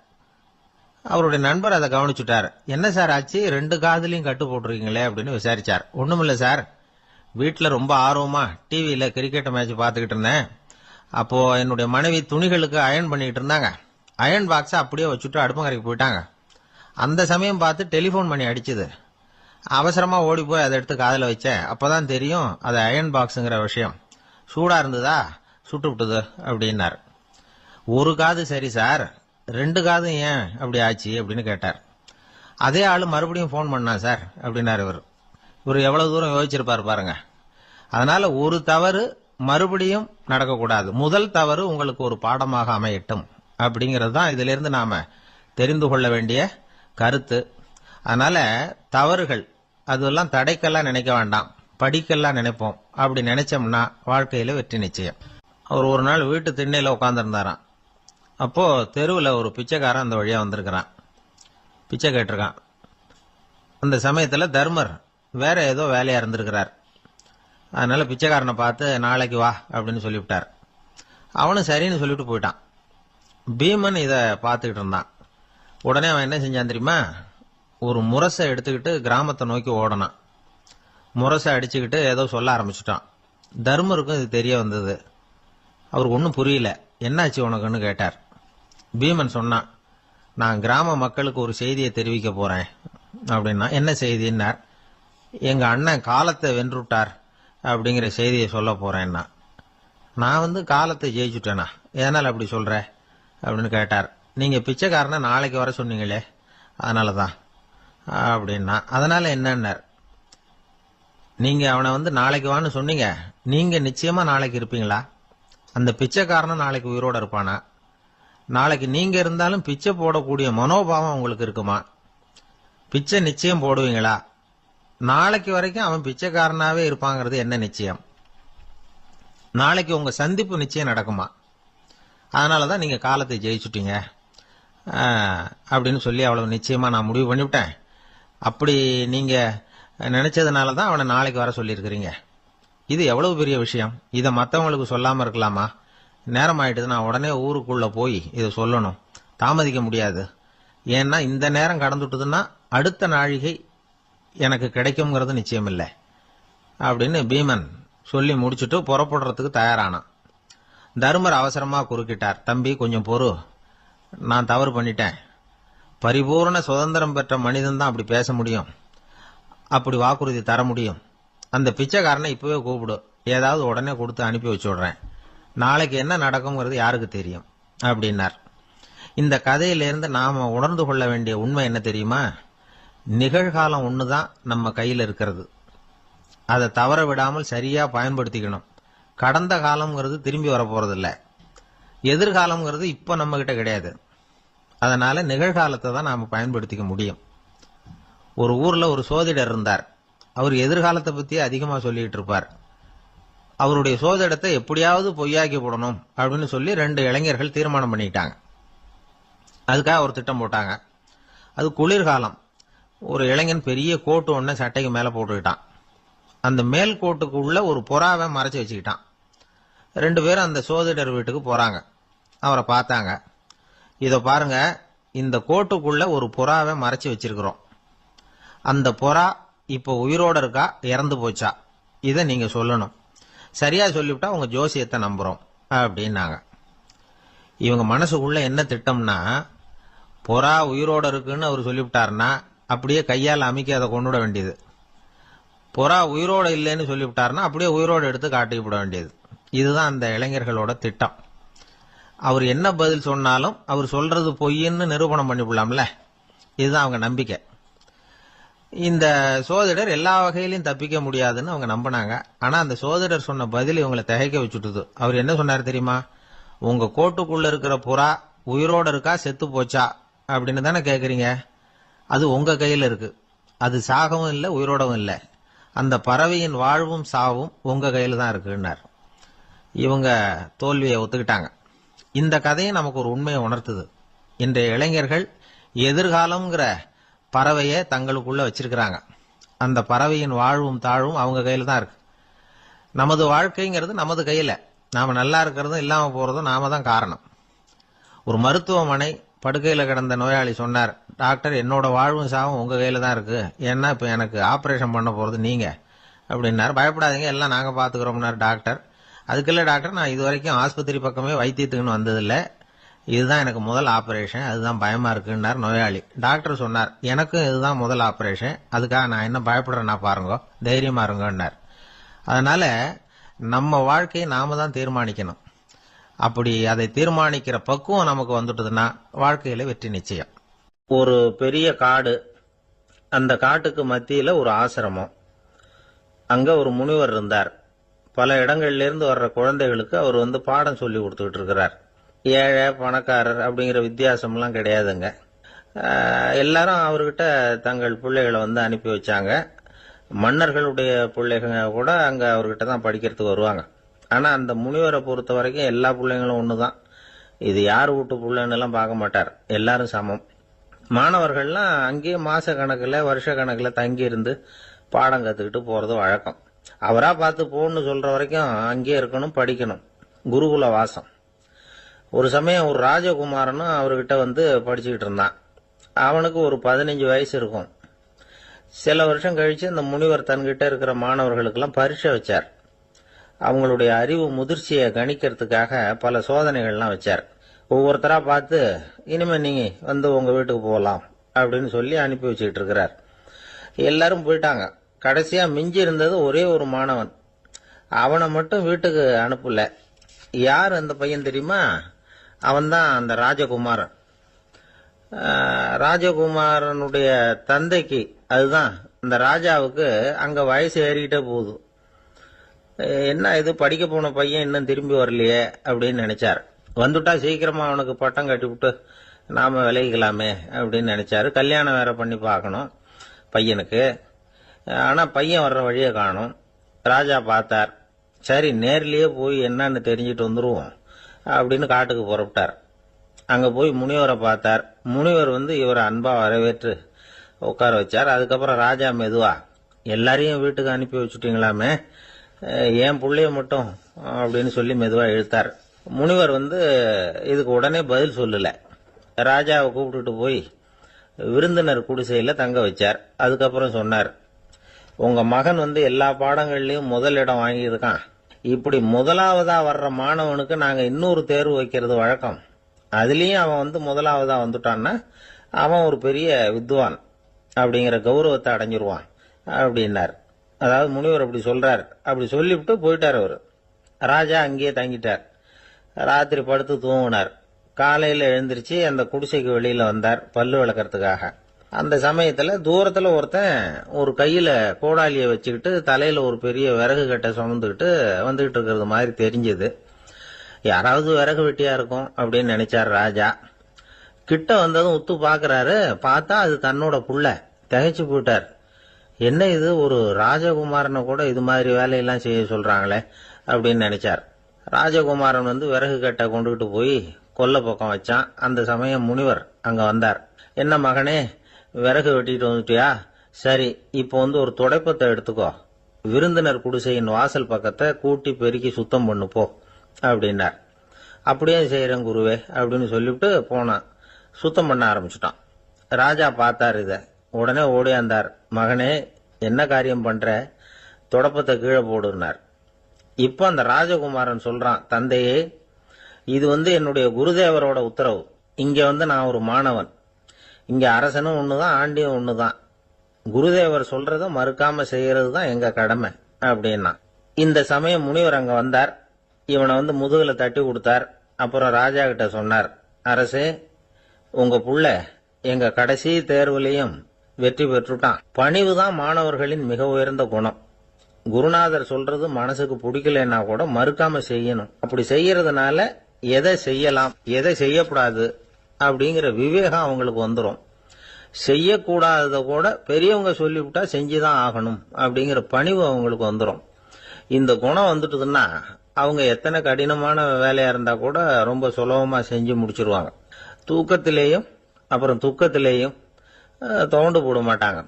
அவருடைய நண்பர் அதை கவனிச்சுட்டார். என்ன சார் ஆச்சு, 2 காதுலையும் கட்டு போட்டுருக்கீங்களே அப்படின்னு விசாரிச்சார். ஒண்ணுமில்ல சார், வீட்டுல ரொம்ப ஆர்வமா டிவியில கிரிக்கெட் மேட்ச் பார்த்துக்கிட்டு இருந்தேன். அப்போ என்னுடைய மனைவி துணிகளுக்கு அயன் பண்ணிக்கிட்டு இருந்தாங்க. அயன் பாக்ஸை அப்படியே வச்சுட்டு அடுப்பங்கரைக்கு போயிட்டாங்க. அந்த சமயம் பார்த்து டெலிஃபோன் பண்ணி அடிச்சுது. அவசரமா ஓடி போய் அதை எடுத்து காதில் வச்சேன். அப்பதான் தெரியும் அது அயன் பாக்ஸுங்கிற விஷயம். சூடா இருந்ததா, சுட்டு விட்டுது அப்படின்னார். ஒரு காது சரி சார், 2 காதும் ஏன் அப்படி ஆச்சு அப்படின்னு கேட்டார். அதே ஆளு மறுபடியும் போன் பண்ணா சார் அப்படின்னார். இவர் எவ்வளவு தூரம் யோசிச்சிருப்பார் பாருங்க. அதனால ஒரு தவறு மறுபடியும் நடக்கக்கூடாது. முதல் தவறு உங்களுக்கு ஒரு பாடமாக அமையட்டும் அப்படிங்கிறது தான் இதுல இருந்து நாம தெரிந்து கொள்ள வேண்டிய கருத்து. அதனால தவறுகள் அதெல்லாம் தடைக்கெல்லாம் நினைக்க வேண்டாம், படிக்கெல்லாம் நினைப்போம். அப்படி நினைச்சோம்னா வாழ்க்கையில வெற்றி நிச்சயம். அவர் ஒரு நாள் வீட்டு திண்ணையில உட்கார்ந்துருந்தாராம். அப்போ தெருவில் ஒரு பிச்சைக்காரன் அந்த வழியா வந்திருக்கிறான். பிச்சை கேட்டிருக்கான். அந்த சமயத்துல தர்மர் வேற ஏதோ வேலையா இருந்திருக்கிறார். அதனால பிச்சைக்காரனை பார்த்து நாளைக்கு வா அப்படின்னு சொல்லிவிட்டார். அவனும் சரின்னு சொல்லிட்டு போயிட்டான். பீமன் இதை பார்த்துக்கிட்டு இருந்தான். உடனே அவன் என்ன செஞ்சான் தெரியுமா? ஒரு முரசை எடுத்துக்கிட்டு கிராமத்தை நோக்கி ஓடனான். முரசை அடிச்சுக்கிட்டு ஏதோ சொல்ல ஆரம்பிச்சுட்டான். தர்மருக்கும் இது தெரிய வந்தது. அவருக்கு ஒன்றும் புரியல. என்னாச்சு உனக்குன்னு கேட்டார். பீமன் சொன்னான், நான் கிராம மக்களுக்கு ஒரு செய்தியை தெரிவிக்க போறேன் அப்படின்னா. என்ன செய்தின்னார். எங்க அண்ணன் காலத்தை வென்றுட்டார் அப்படிங்கிற செய்தியை சொல்ல போறேன்னா. நான் காலத்தை ஜெயிச்சுட்டேனா, எதனால் அப்படி சொல்ற அப்படின்னு கேட்டார். நீங்க பிச்சைக்காரனை நாளைக்கு வர சொன்னீங்களே, அதனாலதான் அப்படின்னா. அதனால என்னன்னார். நீங்க அவனை நாளைக்கு வான்னு சொன்னீங்க, நீங்க நிச்சயமா நாளைக்கு இருப்பீங்களா? அந்த பிச்சைக்காரனும் நாளைக்கு உயிரோட இருப்பானா? நாளைக்கு நீங்க இருந்தாலும் பிச்சை போடக்கூடிய மனோபாவம் உங்களுக்கு இருக்குமா? பிச்சை நிச்சயம் போடுவீங்களா? நாளைக்கு வரைக்கும் அவன் பிச்சைக்காரனாவே இருப்பாங்கிறது என்ன நிச்சயம்? நாளைக்கு உங்க சந்திப்பு நிச்சயம் நடக்குமா? அதனாலதான் நீங்க காலத்தை ஜெயிச்சுட்டீங்க அப்படின்னு சொல்லி அவ்வளவு நிச்சயமா நான் முடிவு பண்ணிவிட்டேன். அப்படி நீங்க நினைச்சதுனாலதான் அவனை நாளைக்கு வர சொல்லியிருக்கிறீங்க. இது எவ்வளவு பெரிய விஷயம். இதை மற்றவங்களுக்கு சொல்லாம இருக்கலாமா? நேரம் ஆயிட்டுது, நான் உடனே ஊருக்குள்ள போய் இதை சொல்லணும். தாமதிக்க முடியாது. ஏன்னா இந்த நேரம் கடந்துட்டுதுன்னா அடுத்த நாழிகை எனக்கு கிடைக்கும்ங்கிறது நிச்சயம் இல்லை அப்படின்னு பீமன் சொல்லி முடிச்சுட்டு புறப்படுறதுக்கு தயாரானான். தர்மர் அவசரமா குறுக்கிட்டார். தம்பி கொஞ்சம் பொறு, நான் தவறு பண்ணிட்டேன். பரிபூர்ண சுதந்திரம் பெற்ற மனிதன் தான் அப்படி பேச முடியும், அப்படி வாக்குறுதி தர முடியும். அந்த பிச்சைக்காரனை இப்பவே கூப்பிடு, ஏதாவது உடனே கொடுத்து அனுப்பி வச்சு விடுறேன். நாளைக்கு என்ன நடக்கும்ங்கிறது யாருக்கு தெரியும் அப்படின்னார். இந்த கதையிலிருந்து நாம உணர்ந்து கொள்ள வேண்டிய உண்மை என்ன தெரியுமா? நிகழ்காலம் ஒண்ணுதான் நம்ம கையில் இருக்கிறது. அதை தவற விடாமல் சரியா பயன்படுத்திக்கணும். கடந்த காலம்ங்கிறது திரும்பி வர போறதில்ல. எதிர்காலம்ங்கிறது இப்ப நம்ம கிட்ட கிடையாது. அதனால நிகழ்காலத்தை தான் நாம பயன்படுத்திக்க முடியும். ஒரு ஊர்ல ஒரு சோதிடர் இருந்தார். அவர் எதிர்காலத்தை பத்தி அதிகமா சொல்லிட்டு இருப்பார். அவருடைய சோதிடத்தை எப்படியாவது பொய்யாக்கி போடணும் அப்படின்னு சொல்லி 2 இளைஞர்கள் தீர்மானம் பண்ணிட்டாங்க. அதுக்காக ஒரு திட்டம் போட்டாங்க. அது குளிர்காலம். ஒரு இளைஞன் பெரிய கோட்டு ஒன்ன சட்டைக்கு மேல போட்டுக்கிட்டான். அந்த மேல் கோட்டுக்குள்ள ஒரு புறாவை மறைச்சு வச்சுக்கிட்டான். 2 பேரும் அந்த சோதிடர் வீட்டுக்கு போறாங்க. அவரை பார்த்தாங்க. இத பாருங்க, இந்த கோட்டுக்குள்ள ஒரு புறாவை மறைச்சு வச்சிருக்கிறோம். அந்த புறா இப்ப உயிரோட இருக்கா, இறந்து போச்சா, இத நீங்க சொல்லணும். சரியா சொல்லிவிட்டா உங்க ஜோசியத்தை நம்புறோம் அப்படின்னாங்க. இவங்க மனசுக்குள்ள என்ன திட்டம்னா, புறா உயிரோட இருக்குன்னு அவர் சொல்லிவிட்டாருன்னா அப்படியே கையால் அமைக்க அதை கொண்டுட வேண்டியது. புறா உயிரோட இல்லைன்னு சொல்லிவிட்டாருன்னா அப்படியே உயிரோட எடுத்து காட்டி விட வேண்டியது. இதுதான் அந்த இளைஞர்களோட திட்டம். அவர் என்ன பதில் சொன்னாலும் அவர் சொல்றது பொய்ன்னு நிரூபணம் பண்ணிவிடலாம்ல. இதுதான் அவங்க நம்பிக்கை. இந்த சோதிடர் எல்லா வகையிலையும் தப்பிக்க முடியாதுன்னு அவங்க நம்பினாங்க. ஆனா அந்த சோதிடர் சொன்ன பதில் இவங்களை திகைக்க வச்சுட்டுது. அவர் என்ன சொன்னார் தெரியுமா? உங்க கோட்டுக்குள்ள இருக்கிற புறா உயிரோட இருக்கா செத்து போச்சா அப்படின்னு தானே கேக்குறீங்க. அது உங்க கையில இருக்கு. அது சாகவும் இல்லை, உயிரோடவும் இல்லை. அந்த பறவையின் வாழ்வும் சாவும் உங்க கையில தான் இருக்குன்னார். இவங்க தோல்வியை ஒத்துக்கிட்டாங்க. இந்த கதையை நமக்கு ஒரு உண்மையை உணர்த்துது. இன்றைய இளைஞர்கள் எதிர்காலம்ங்கிற பறவையை தங்களுக்குள்ள வச்சிருக்கிறாங்க. அந்த பறவையின் வாழ்வும் தாழ்வும் அவங்க கையில தான் இருக்கு. நமது வாழ்க்கைங்கிறது நமது கையில. நாம நல்லா இருக்கிறதும் இல்லாம போறதும் நாம தான் காரணம். ஒரு மருத்துவமனை படுக்கையில கிடந்த நோயாளி சொன்னார், டாக்டர் என்னோட வாழ்வும் சாவும் உங்க கையில தான் இருக்கு. ஏன்னா இப்ப எனக்கு ஆபரேஷன் பண்ண போறது நீங்க அப்படின்னாரு. பயப்படாதீங்க, எல்லாம் நாங்க பாத்துக்கிறோம்னாரு டாக்டர். அதுக்குள்ள டாக்டர், நான் இது வரைக்கும் ஆஸ்பத்திரி பக்கமே வைத்தியத்துக்குன்னு வந்ததில்லை. இதுதான் எனக்கு முதல் ஆபரேஷன், அதுதான் பயமா இருக்குன்னார் நோயாளி. டாக்டர் சொன்னார், எனக்கும் இதுதான் முதல் ஆபரேஷன், அதுக்காக நான் என்ன பயப்படுறேன்னா பாருங்க, தைரியமா இருங்கன்னார். அதனால நம்ம வாழ்க்கையை நாம தான் தீர்மானிக்கணும். அப்படி அதை தீர்மானிக்கிற பக்குவம் நமக்கு வந்துட்டதுன்னா வாழ்க்கையில வெற்றி நிச்சயம். ஒரு பெரிய காடு, அந்த காட்டுக்கு மத்தியில ஒரு ஆசிரமம். அங்க ஒரு முனிவர் இருந்தார். பல இடங்கள்ல இருந்து வர்ற குழந்தைகளுக்கு அவர் பாடம் சொல்லி கொடுத்துட்டு இருக்கிறார். ஏழை பணக்காரர் அப்படிங்கிற வித்தியாசம்லாம் கிடையாதுங்க. எல்லாரும் அவர்கிட்ட தங்கள் பிள்ளைகளை அனுப்பி வச்சாங்க. மன்னர்களுடைய பிள்ளைங்க கூட அங்க அவர்கிட்ட தான் படிக்கிறதுக்கு வருவாங்க. ஆனா அந்த முனிவரை பொறுத்த வரைக்கும் எல்லா பிள்ளைங்களும் ஒண்ணுதான். இது யார் வீட்டு பிள்ளைன்னு எல்லாம் பார்க்க மாட்டார், எல்லாரும் சமம். மாணவர்கள்லாம் அங்கேயே மாச கணக்குல வருஷ கணக்குல தங்கி இருந்து பாடம் கத்துக்கிட்டு போறது வழக்கம். அவரா பார்த்து போன்னு சொல்ற வரைக்கும் அங்கேயே இருக்கணும், படிக்கணும். குருகுல வாசம். ஒரு சமயம் ஒரு ராஜகுமாரனும் அவர்கிட்ட படிச்சுக்கிட்டு இருந்தான். அவனுக்கு ஒரு 15 வயசு இருக்கும். சில வருஷம் கழிச்சு இந்த முனிவர் தன்கிட்ட இருக்கிற மாணவர்களுக்கெல்லாம் பரீட்சை வச்சார். அவங்களுடைய அறிவு முதிர்ச்சியை கணிக்கிறதுக்காக பல சோதனைகள்லாம் வச்சார். ஒவ்வொருத்தரா பார்த்து, இனிமே நீங்க உங்க வீட்டுக்கு போகலாம் அப்படின்னு சொல்லி அனுப்பி வச்சுக்கிட்டு இருக்கிறார். எல்லாரும் போயிட்டாங்க. கடைசியா மிஞ்சி இருந்தது ஒரே ஒரு மாணவன். அவனை மட்டும் வீட்டுக்கு அனுப்பல. யார் அந்த பையன் தெரியுமா? அவன்தான் அந்த ராஜகுமாரன். ராஜகுமாரனுடைய தந்தைக்கு, அதுதான் இந்த ராஜாவுக்கு, அங்க வயசு ஏறிக்கிட்டே போகுது. என்ன இது, படிக்க போன பையன் இன்னும் திரும்பி வரலையே அப்படின்னு நினைச்சார். வந்துட்டா சீக்கிரமா அவனுக்கு பட்டம் கட்டி விட்டு நாம விளைவிக்கலாமே அப்படின்னு நினைச்சாரு. கல்யாணம் வேற பண்ணி பார்க்கணும் பையனுக்கு. ஆனா பையன் வர்ற வழியை காணும். ராஜா பார்த்தார். சரி, நேர்லயே போய் என்னன்னு தெரிஞ்சிட்டு வந்துருவோம் அப்படின்னு காட்டுக்கு புறப்பட்டார். அங்க போய் முனிவரை பார்த்தார். முனிவர் இவரை அன்பா வரவேற்று உட்கார வச்சார். அதுக்கப்புறம் ராஜா மெதுவா, எல்லாரையும் வீட்டுக்கு அனுப்பி வச்சுட்டீங்களாமே, ஏன் புள்ளைய மட்டும் அப்படின்னு சொல்லி மெதுவா இழுத்தார். முனிவர் இதுக்கு உடனே பதில் சொல்லல. ராஜாவை கூப்பிட்டுட்டு போய் விருந்தினர் குடிசையில தங்க வச்சார். அதுக்கப்புறம் சொன்னார், உங்க மகன் எல்லா பாடங்கள்லயும் முதல் இடம் வாங்கியிருக்கான். இப்படி முதலாவதா வர்ற மாணவனுக்கு நாங்க இன்னொரு தேர்வு வைக்கிறது வழக்கம். அதுலயும் அவன் முதலாவதா வந்துட்டான்னா அவன் ஒரு பெரிய வித்வான் அப்படிங்கிற கௌரவத்தை அடைஞ்சிருவான் அப்படின்னார். அதாவது முனிவர் அப்படி சொல்றார். அப்படி சொல்லிவிட்டு போயிட்டார் அவரு. ராஜா அங்கேயே தங்கிட்டார். ராத்திரி படுத்து தூங்கினார். காலையில எழுந்திருச்சு அந்த குடிசைக்கு வெளியில வந்தார் பல்லு விளக்கறதுக்காக. அந்த சமயத்துல தூரத்துல ஒருத்தன் ஒரு கையில கோடாலிய வச்சுக்கிட்டு தலையில ஒரு பெரிய விறகு கட்டை சுமந்துக்கிட்டு வந்துகிட்டு இருக்கிறது மாதிரி தெரிஞ்சது. யாராவது விறகு வெட்டியா இருக்கும் அப்படின்னு நினைச்சார் ராஜா. கிட்ட வந்ததும் உத்து பாக்குறாரு. பார்த்தா அது தன்னோட புள்ள. திகைச்சு போயிட்டார். என்ன இது, ஒரு ராஜகுமாரனை கூட இது மாதிரி வேலையெல்லாம் செய்ய சொல்றாங்களே அப்படின்னு நினைச்சார். ராஜகுமாரன் விறகு கட்டை கொண்டுகிட்டு போய் கொல்லை பக்கம் வச்சான். அந்த சமயம் முனிவர் அங்க வந்தார். என்ன மகனே, விறகு வெட்டிட்டு வந்துட்டியா? சரி, இப்போ ஒரு துடைப்பத்தை எடுத்துக்கோ, விருந்தினர் குடிசையின் வாசல் பக்கத்தை கூட்டி பெருக்கி சுத்தம் பண்ணு போ அப்படின்னார். அப்படியே செய்யறேன் குருவே அப்படின்னு சொல்லிவிட்டு போனான். சுத்தம் பண்ண ஆரம்பிச்சுட்டான். ராஜா பார்த்தார் இத. உடனே ஓடியாந்தார். மகனே, என்ன காரியம் பண்ற? துடப்பத்தை கீழே போடுனார். இப்ப அந்த ராஜகுமாரன் சொல்றான், தந்தையே, இது என்னுடைய குருதேவரோட உத்தரவு. இங்க நான் ஒரு மாணவன். இங்க அரசனும் ஒண்ணுதான், ஆண்டியும் ஒண்ணுதான். குருதேவர் சொல்றத மறுக்காம செய்யறது தான் எங்க கடமை அப்படின்னா. இந்த சமயம் முனிவர் அங்க வந்தார். இவனை முதுகுல தட்டி கொடுத்தார். அப்புறம் ராஜா கிட்ட சொன்னார், அரசே, உங்க புள்ள எங்க கடைசி தேர்வுலையும் வெற்றி பெற்றுட்டான். பணிவுதான் மாணவர்களின் மிக உயர்ந்த குணம். குருநாதர் சொல்றது மனசுக்கு பிடிக்கலன்னா கூட மறுக்காம செய்யணும். அப்படி செய்யறதுனால எதை செய்யலாம் எதை செய்யக்கூடாது அப்படிங்கிற விவேகம் அவங்களுக்கு வந்துடும். செய்யக்கூடாதத கூட பெரியவங்க சொல்லிவிட்டா செஞ்சுதான் ஆகணும் அப்படிங்கிற பணிவு அவங்களுக்கு வந்துடும். இந்த குணம் வந்துட்டுதுன்னா அவங்க எத்தனை கடினமான வேலையா இருந்தா கூட ரொம்ப சுலபமா செஞ்சு முடிச்சிருவாங்க. தூக்கத்திலேயும் அப்புறம் துக்கத்திலேயும் தோண்டு போட மாட்டாங்க.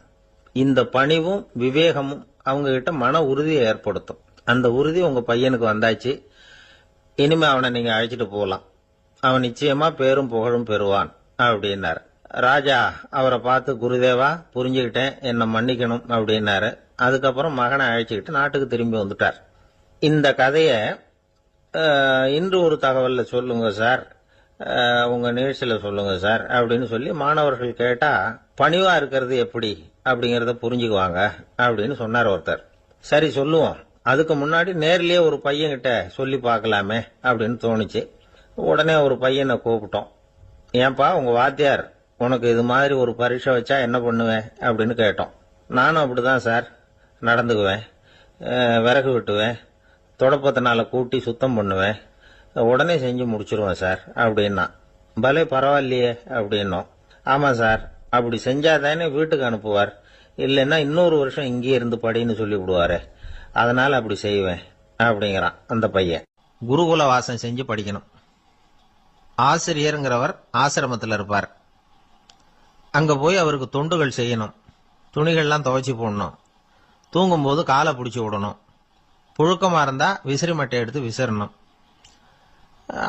இந்த பணிவும் விவேகமும் அவங்க கிட்ட மன உறுதியை ஏற்படுத்தும். அந்த உறுதி உங்க பையனுக்கு வந்தாச்சு. இனிமே அவனை நீங்க அழைச்சிட்டு போகலாம். அவன் நிச்சயமா பேரும் புகழும் பெறுவான் அப்படின்னாரு. ராஜா அவரை பார்த்து, குருதேவா, புரிஞ்சுக்கிட்டேன், என்ன மன்னிக்கணும் அப்படின்னாரு. அதுக்கப்புறம் மகனை அழைச்சிக்கிட்டு நாட்டுக்கு திரும்பி வந்துட்டார். இந்த கதைய இன்று ஒரு தகவல்ல சொல்லுங்க சார். உங்க நிகழ்ச்சியில் சொல்லுங்க சார் அப்படின்னு சொல்லி மாணவர்கள் கேட்டா பணிவா இருக்கிறது எப்படி அப்படிங்கறத புரிஞ்சுக்குவாங்க அப்படின்னு சொன்னார் ஒருத்தர். சரி சொல்லுவோம், அதுக்கு முன்னாடி நேர்லயே ஒரு பையன்கிட்ட சொல்லி பார்க்கலாமே அப்படின்னு தோணுச்சு. உடனே ஒரு பையனை கூப்பிட்டோம். ஏன்பா உங்க வாத்தியார் உனக்கு இது மாதிரி ஒரு பரீட்சை வச்சா என்ன பண்ணுவேன் அப்படின்னு கேட்டோம். நானும் அப்படிதான் சார் நடந்துக்குவேன், விறகு வெட்டுவேன், தொடப்பத்தினால கூட்டி சுத்தம் பண்ணுவேன், உடனே செஞ்சு முடிச்சிருவேன் சார் அப்படின்னா. பலே பரவாயில்லையே அப்படின்னோம். ஆமா சார், அப்படி செஞ்சாதானே வீட்டுக்கு அனுப்புவார், இல்லைன்னா இன்னொரு வருஷம் இங்கே இருந்து படின்னு சொல்லி விடுவாரு, அதனால அப்படி செய்வேன் அப்படிங்கிறான் அந்த பையன். குருகுல வாசம் செஞ்சு படிக்கணும். ஆசிரியருங்கிறவர் ஆசிரமத்தில் இருப்பார். அங்க போய் அவருக்கு தொண்டுகள் செய்யணும், துணிகள்லாம் துவைச்சி போடணும், தூங்கும்போது காலை பிடிச்சி விடணும், புழுக்கமா இருந்தா விசிறி மட்டை எடுத்து விசிறணும்.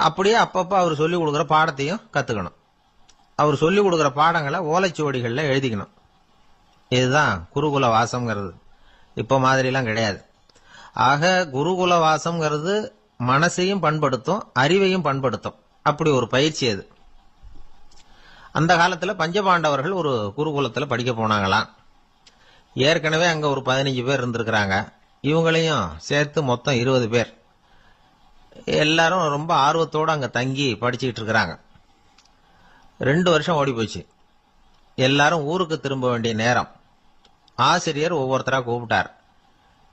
அப்படியே அப்பப்ப அவர் சொல்லிக் கொடுக்குற பாடத்தையும் கத்துக்கணும். அவர் சொல்லிக் கொடுக்குற பாடங்களை ஓலைச்சுவடிகளில் எழுதிக்கணும். இதுதான் குருகுல வாசம்ங்கிறது. இப்ப மாதிரிலாம் கிடையாது. ஆக குருகுல வாசம்ங்கிறது மனசையும் பண்படுத்தும், அறிவையும் பண்படுத்தும். அப்படி ஒரு பயிற்சி அது. அந்த காலத்துல பஞ்சபாண்டவர்கள் ஒரு குருகுலத்துல படிக்க போனாங்களாம். ஏற்கனவே அங்க ஒரு 15 பேர் இருந்திருக்கிறாங்க. இவங்களையும் சேர்த்து மொத்தம் 20 பேர். எல்லாரும் ரொம்ப ஆர்வத்தோடு அங்க தங்கி படிச்சுக்கிட்டு இருக்கிறாங்க. 2 வருஷம் ஓடி போச்சு. எல்லாரும் ஊருக்கு திரும்ப வேண்டிய நேரம். ஆசிரியர் ஒவ்வொருத்தரா கூப்பிட்டார்.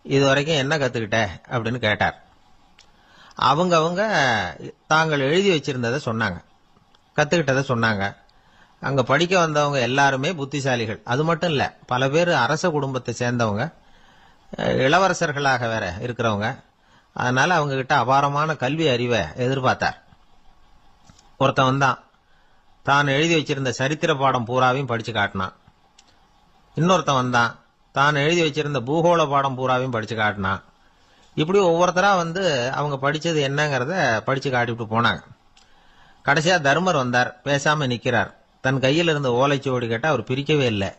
இது வரைக்கும் என்ன கத்துக்கிட்ட அப்படின்னு கேட்டார். அவங்க தாங்கள் எழுதி வச்சிருந்ததை சொன்னாங்க, கத்துக்கிட்டதை சொன்னாங்க. அங்க படிக்க வந்தவங்க எல்லாருமே புத்திசாலிகள். அது மட்டும் இல்ல, பல பேர் அரச குடும்பத்தை சேர்ந்தவங்க, இளவரசர்களாக வேற இருக்கிறவங்க. அதனால அவங்க கிட்ட அபாரமான கல்வி அறிவை எதிர்பார்த்தார். ஒருத்தன் வந்தான், தான் எழுதி வச்சிருந்த சரித்திர பாடம் பூராவையும் படிச்சு காட்டினான். இன்னொருத்தன் வந்தான், தான் எழுதி வச்சிருந்த பூகோள பாடம் பூராவையும் படிச்சு காட்டினான். இப்படி ஒவ்வொருத்தரா வந்து அவங்க படிச்சது என்னங்கிறத படிச்சு காட்டிவிட்டு போனாங்க. கடைசியா தர்மர் வந்தார். பேசாம நிக்கிறார். தன் கையில் இருந்த ஓலைச்சுவடி கேட்டா அவர் பிரிக்கவே இல்லை.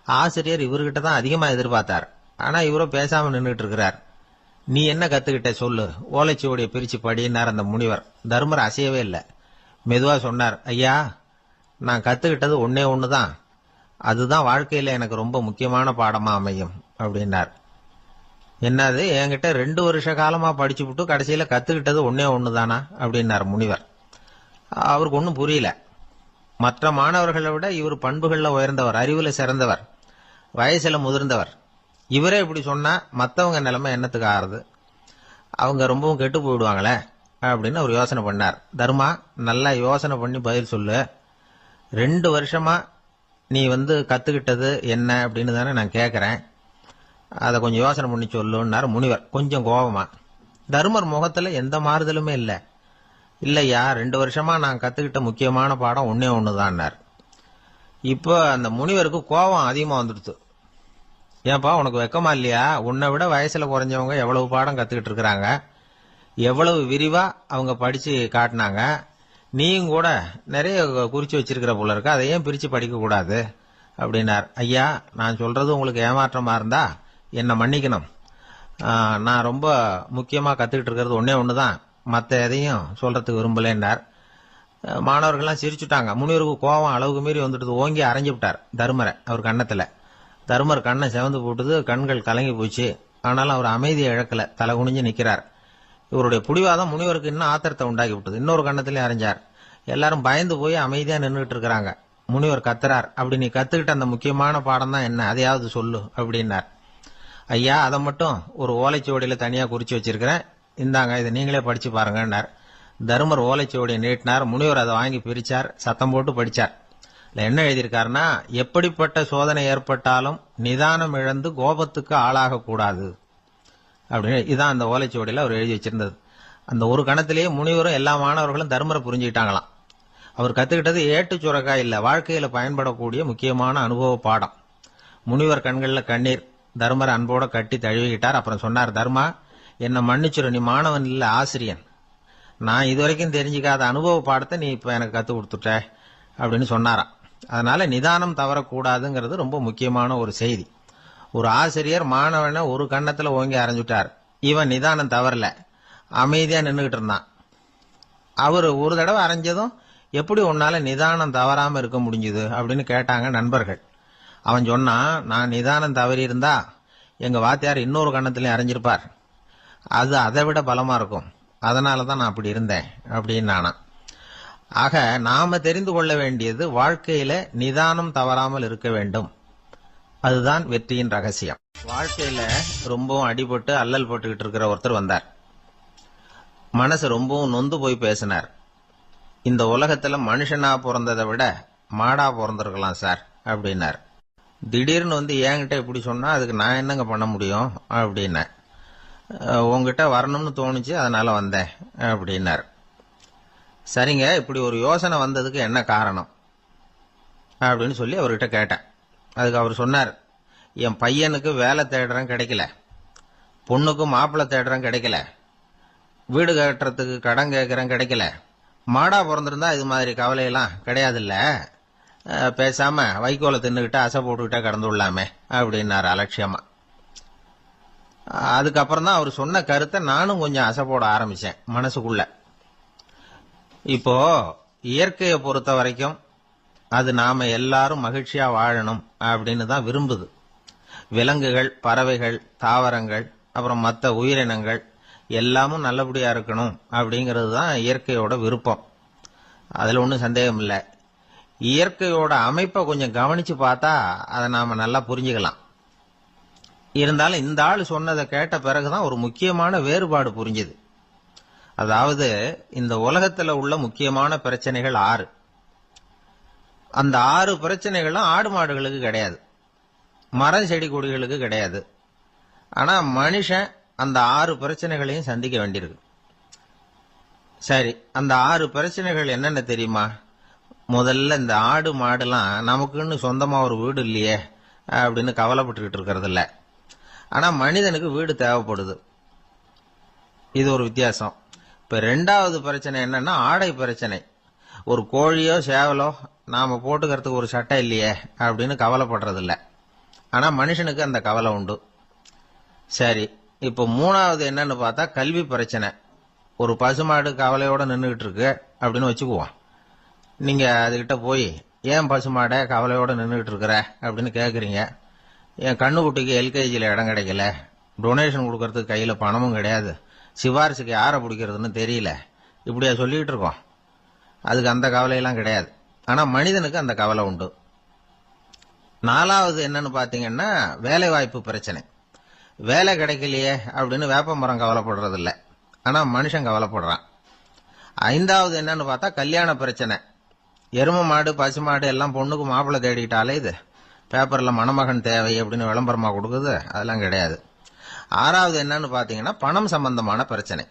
ஆசிரியர் இவர்கிட்ட தான் அதிகமா எதிர்பார்த்தார். ஆனா இவரோ பேசாம நின்றுட்டு இருக்கிறார். நீ என்ன கத்துக்கிட்ட சொல்லு, ஓலைச்சுவடியை பிரிச்சு படினார் அந்த முனிவர். தர்மர் அசையவே இல்லை. மெதுவா சொன்னார், ஐயா நான் கத்துக்கிட்டது ஒன்னே ஒண்ணுதான், அதுதான் வாழ்க்கையில எனக்கு ரொம்ப முக்கியமான பாடமா அமையும் அப்படின்னார். என்னது, என்கிட்ட 2 வருஷ காலமா படிச்சு விட்டு கடைசியில கத்துக்கிட்டது ஒன்னே ஒண்ணுதானா அப்படின்னார் முனிவர். அவருக்கு ஒன்னும் புரியல. மற்ற மாணவர்களை விட இவர் பண்புகள்ல உயர்ந்தவர், அறிவுல சிறந்தவர், வயசுல முதிர்ந்தவர். இவரே இப்படி சொன்னா மத்தவங்க நிலைமை என்னத்துக்கு ஆறுது, அவங்க ரொம்பவும் கெட்டு போயிடுவாங்களே அப்படின்னு அவர் யோசனை பண்ணார். தர்மா, நல்லா யோசனை பண்ணி பதில் சொல்லு. 2 வருஷமா நீ வந்து கத்துக்கிட்டது என்ன அப்படின்னு தானே நான் கேட்கறேன், அதை கொஞ்சம் யோசனை பண்ணி சொல்லுன்னார் முனிவர் கொஞ்சம் கோபமா. தர்மர் முகத்துல எந்த மாறுதலுமே இல்லை. இல்லையா, 2 வருஷமா நான் கத்துக்கிட்ட முக்கியமான பாடம் ஒன்னே ஒண்ணுதான்னார். இப்போ அந்த முனிவருக்கு கோபம் அதிகமா வந்துடுச்சு. ஏன்பா உனக்கு வெக்கமா இல்லையா, உன்னை விட வயசுல குறைஞ்சவங்க எவ்வளவு பாடம் கத்துக்கிட்டு இருக்கிறாங்க, எவ்வளவு விரிவா அவங்க படிச்சு காட்டினாங்க, நீயும் கூட நிறைய குறிச்சு வச்சிருக்கிற போல இருக்க, அதை ஏன் பிரிச்சு படிக்க கூடாது அப்படின்னார். ஐயா நான் சொல்றது உங்களுக்கு ஏமாற்றமா இருந்தா என்ன மன்னிக்கணும், நான் ரொம்ப முக்கியமா கத்துக்கிட்டு இருக்கிறது ஒன்னே ஒண்ணுதான், மற்ற எதையும் சொல்றதுக்கு விரும்பலன்னார். மாணவர்கள்லாம் சிரிச்சுட்டாங்க. முனிவருக்கு கோபம் அளவுக்கு மீறி வந்துட்டு ஓங்கி அரைஞ்சு விட்டார் தர்மரை அவர் கண்ணத்துல. தர்மர் கண்ணை செவந்து போட்டுது, கண்கள் கலங்கி போச்சு. ஆனாலும் அவர் அமைதியை இழக்கல, தலை குனிஞ்சு நிக்கிறார். இவருடைய புடிவாதம் முனிவருக்கு இன்னும் ஆத்திரத்தை உண்டாக்கி விட்டது. இன்னொரு கண்ணத்திலே அரைஞ்சார். எல்லாரும் பயந்து போய் அமைதியா நின்றுட்டு இருக்கிறாங்க. முனிவர் கத்துறார், அப்படி நீ கத்துக்கிட்ட அந்த முக்கியமான பாடம் தான் என்ன, அதையாவது சொல்லு அப்படின்னார். ஐயா அதை மட்டும் ஒரு ஓலைச்சுவடியில தனியா குறிச்சு வச்சிருக்கிறேன், இந்தாங்க இதை நீங்களே படிச்சு பாருங்கன்னார். தர்மர் ஓலைச்சுவடியை நீட்டினார். முனிவர் அதை வாங்கி பிரிச்சார், சத்தம் போட்டு படிச்சார். என்ன எழுதியிருக்காருன்னா, எப்படிப்பட்ட சோதனை ஏற்பட்டாலும் நிதானம் இழந்து கோபத்துக்கு ஆளாக கூடாது அப்படின்னு. இதான் அந்த ஓலைச்சுவடியில அவர் எழுதி வச்சிருந்தது. அந்த ஒரு கணத்திலேயே முனிவரும் எல்லா மாணவர்களும் தர்மரை புரிஞ்சுக்கிட்டாங்களாம். அவர் கத்துக்கிட்டது ஏட்டு சுரக்காய் இல்ல, வாழ்க்கையில பயன்படக்கூடிய முக்கியமான அனுபவ பாடம். முனிவர் கண்கள்ல கண்ணீர். தர்மரை அன்போட கட்டி தழுவிக்கிட்டார். அப்புறம் சொன்னார், தர்மா என்ன மன்னிச்சிரு, நீ மாணவன் இல்ல ஆசிரியன், நான் இதுவரைக்கும் தெரிஞ்சுக்காத அனுபவ பாடத்தை நீ இப்ப எனக்கு கத்து கொடுத்துட்ட அப்படின்னு சொன்னாராம். அதனால நிதானம் தவறக்கூடாதுங்கிறது ரொம்ப முக்கியமான ஒரு செய்தி. ஒரு ஆசிரியர் மாணவனை ஒரு கண்ணத்துல ஓங்கி அரைஞ்சுட்டார். இவன் நிதானம் தவறல, அமைதியா நின்றுகிட்டு இருந்தான். அவர் ஒரு தடவை அரைஞ்சதும் எப்படி உன்னால நிதானம் தவறாம இருக்க முடிஞ்சுது அப்படின்னு கேட்டாங்க நண்பர்கள். அவன் சொன்னான், நான் நிதானம் தவறி இருந்தா எங்க வாத்தியார் இன்னொரு கண்ணத்திலையும் அரைஞ்சிருப்பார். அது அதை விட பலமா இருக்கும். அதனாலதான் நான் அப்படி இருந்தேன் அப்படின்னு நானாம். ஆக நாம தெரிந்து கொள்ள வேண்டியது வாழ்க்கையில நிதானம் தவறாமல் இருக்க வேண்டும். அதுதான் வெற்றியின் ரகசியம். வாழ்க்கையில ரொம்பவும் அடிபட்டு அல்லல் போட்டுக்கிட்டு இருக்கிற ஒருத்தர் வந்தார். மனசு ரொம்பவும் நொந்து போய் பேசினார். இந்த உலகத்துல மனுஷனா பிறந்ததை விட மாடா பிறந்திருக்கலாம் சார் அப்படின்னார். திடீர்னு வந்து என்கிட்ட இப்படி சொன்னா அதுக்கு நான் என்னங்க பண்ண முடியும் அப்படின்ன. உங்ககிட்ட வரணும்னு தோணுச்சு, அதனால வந்தேன் அப்படின்னார். சரிங்க, இப்படி ஒரு யோசனை வந்ததுக்கு என்ன காரணம் அப்படின்னு சொல்லி அவர்கிட்ட கேட்டேன். அதுக்கு அவர் சொன்னார், என் பையனுக்கு வேலை தேடுறேன் கிடைக்கல, பொண்ணுக்கு மாப்பிள்ளை தேடுறேன் கிடைக்கல, வீடு கட்டுறதுக்கு கடன் கேட்கறேன் கிடைக்கல. மாடா பிறந்திருந்தா இது மாதிரி கவலையெல்லாம் கிடையாதுல்ல, பேசாம வைக்கோலை தின்னுகிட்ட அசை போட்டுக்கிட்டே கடந்து விடலாமே அப்படின்னாரு அலட்சியமா. அதுக்கப்புறம் தான் அவர் சொன்ன கருத்தை நானும் கொஞ்சம் அசை போட ஆரம்பிச்சேன் மனசுக்குள்ள. இப்போ இயற்கையை பொறுத்த வரைக்கும் அது நாம எல்லாரும் மகிழ்ச்சியா வாழணும் அப்படின்னு தான் விரும்புது. விலங்குகள், பறவைகள், தாவரங்கள், அப்புறம் மற்ற உயிரினங்கள் எல்லாமும் நல்லபடியா இருக்கணும் அப்படிங்கிறது தான் இயற்கையோட விருப்பம். அதுல ஒன்றும் சந்தேகம் இல்லை. இயற்கையோட அமைப்பை கொஞ்சம் கவனிச்சு பார்த்தா அதை நாம நல்லா புரிஞ்சுக்கலாம். இருந்தாலும் இந்த ஆள் சொன்னதை கேட்ட பிறகுதான் ஒரு முக்கியமான வேறுபாடு புரிஞ்சுது. அதாவது இந்த உலகத்துல உள்ள முக்கியமான பிரச்சனைகள் 6. அந்த 6 பிரச்சனைகளும் ஆடு மாடுகளுக்கு கிடையாது, மரம் செடி கொடிகளுக்கு கிடையாது. ஆனா மனுஷன் அந்த 6 பிரச்சனைகளையும் சந்திக்க வேண்டியிருக்கு. சரி, அந்த 6 பிரச்சனைகள் என்னென்ன தெரியுமா? முதல்ல இந்த ஆடு மாடுலாம் நமக்குன்னு சொந்தமா ஒரு வீடு இல்லையே அப்படின்னு கவலைப்பட்டுக்கிட்டு இருக்கிறது இல்ல. ஆனா மனிதனுக்கு வீடு தேவைப்படுது. இது ஒரு வித்தியாசம். இப்ப 2வது பிரச்சனை என்னன்னா ஆடை பிரச்சனை. ஒரு கோழியோ சேவலோ நாம போட்டுக்கிறதுக்கு ஒரு சட்டை இல்லையே அப்படின்னு கவலைப்படுறது இல்ல. ஆனா மனுஷனுக்கு அந்த கவலை உண்டு. சரி, இப்ப 3வது என்னன்னு பார்த்தா கல்வி பிரச்சனை. ஒரு பசுமாடு கவலையோட நின்றுகிட்டு இருக்கு அப்படின்னு வச்சுக்குவோம். நீங்க அதுகிட்ட போய், ஏன் பசுமாட கவலையோட நின்றுகிட்டு இருக்கிற அப்படின்னு கேக்குறீங்க. என் கண்ணுக்குட்டிக்கு எல்கேஜியில் இடம் கிடைக்கல, டொனேஷன் கொடுக்கறதுக்கு கையில பணமும் கிடையாது, சிபாரிசுக்கு யாரை பிடிக்கிறதுன்னு தெரியல, இப்படியா சொல்லிட்டு இருக்கோம். அதுக்கு அந்த கவலையெல்லாம் கிடையாது. ஆனா மனிதனுக்கு அந்த கவலை உண்டு. 4வது என்னன்னு பாத்தீங்கன்னா வேலை வாய்ப்பு பிரச்சனை. வேலை கிடைக்கலையே அப்படின்னு வேப்ப மரம் கவலைப்படுறது இல்ல, ஆனா மனுஷன் கவலைப்படுறான். 5வது என்னன்னு பார்த்தா கல்யாண பிரச்சனை. எரும மாடு பசுமாடு எல்லாம் பொண்ணுக்கு மாப்பிள்ளை தேடிக்கிட்டாலே இது பேப்பர்ல மணமகன் தேவை அப்படின்னு விளம்பரமா கொடுக்குது, அதெல்லாம் கிடையாது. 6வது என்னன்னு பாத்தீங்கன்னா பணம் சம்பந்தமான பிரச்சனை.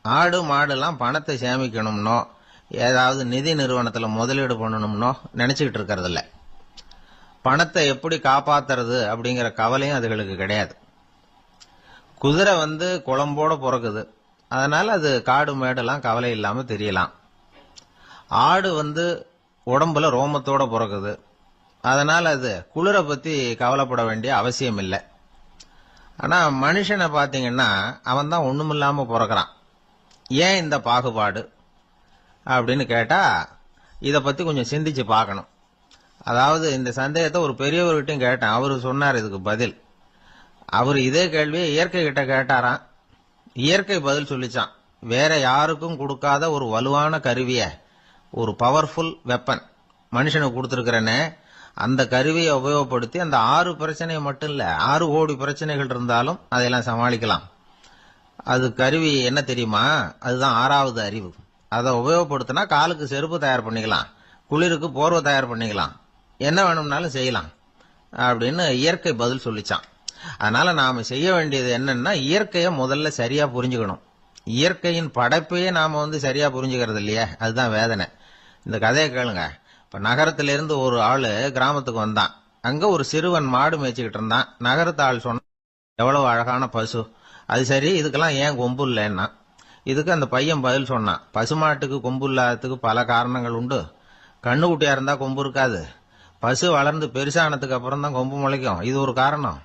ஆடு மாடு எல்லாம் பணத்தை சேமிக்கணும்னோ ஏதாவது நிதி நிறுவனத்துல முதலீடு பண்ணணும்னோ நினைச்சுக்கிட்டு இருக்கிறது இல்ல. பணத்தை எப்படி காப்பாத்துறது அப்படிங்கிற கவலையும் அதுகளுக்கு கிடையாது. குதிரை வந்து குளம்போட பிறக்குது, அதனால அது காடு மேடெல்லாம் கவலை இல்லாம தெரியலாம். ஆடு வந்து உடம்புல ரோமத்தோட பிறக்குது, அதனால அது குளிரை பத்தி கவலைப்பட வேண்டிய அவசியம் இல்லை. ஆனா மனுஷனை பாத்தீங்கன்னா அவன் தான் ஒண்ணுமில்லாம பிறக்கிறான். ஏன் இந்த பாகுபாடு அப்படின்னு கேட்டா இத பத்தி கொஞ்சம் சிந்திச்சு பார்க்கணும். அதாவது இந்த சந்தேகத்தை ஒரு பெரியவர்கிட்டையும் கேட்டேன். அவரு சொன்னார் இதுக்கு பதில். அவர் இதே கேள்வியை இயற்கை கிட்ட கேட்டாராம். இயற்கை பதில் சொல்லிச்சான், வேற யாருக்கும் கொடுக்காத ஒரு வலுவான கருவிய, ஒரு பவர்ஃபுல் வெப்பன் மனுஷனுக்கு கொடுத்திருக்கிறேன்னு, அந்த கருவியை உபயோகப்படுத்தி அந்த 6 பிரச்சனையை மட்டும் இல்ல 6 கோடி பிரச்சனைகள் இருந்தாலும் அதையெல்லாம் சமாளிக்கலாம். அது கருவி என்ன தெரியுமா? அதுதான் 6வது அறிவு. அதை உபயோகப்படுத்தினா காலுக்கு செருப்பு தயார் பண்ணிக்கலாம், குளிருக்கு போர்வை தயார் பண்ணிக்கலாம், என்ன வேணும்னாலும் செய்யலாம் அப்படின்னு இயற்கை பதில் சொல்லிச்சான். அதனால நாம செய்ய வேண்டியது என்னன்னா இயற்கையை முதல்ல சரியா புரிஞ்சுக்கணும். இயற்கையின் படைப்பையே நாம வந்து சரியா புரிஞ்சுக்கிறது இல்லையே, அதுதான் வேதனை. இந்த கதையை கேளுங்க. இப்ப நகரத்திலிருந்து ஒரு ஆளு கிராமத்துக்கு வந்தான். அங்க ஒரு சிறுவன் மாடு மேய்ச்சிக்கிட்டு இருந்தான். நகரத்து ஆள் சொன்ன, எவ்வளவு அழகான பசு, அது சரி இதுக்கெல்லாம் ஏன் கொம்பு இல்லைன்னா. இதுக்கு அந்த பையன் பதில் சொன்னான், பசுமாட்டுக்கு கொம்பு இல்லாததுக்கு பல காரணங்கள் உண்டு. கண்ணுக்குட்டியா இருந்தா கொம்பு இருக்காது, பசு வளர்ந்து பெருசானதுக்கு அப்புறம் தான் கொம்பு முளைக்கும், இது ஒரு காரணம்.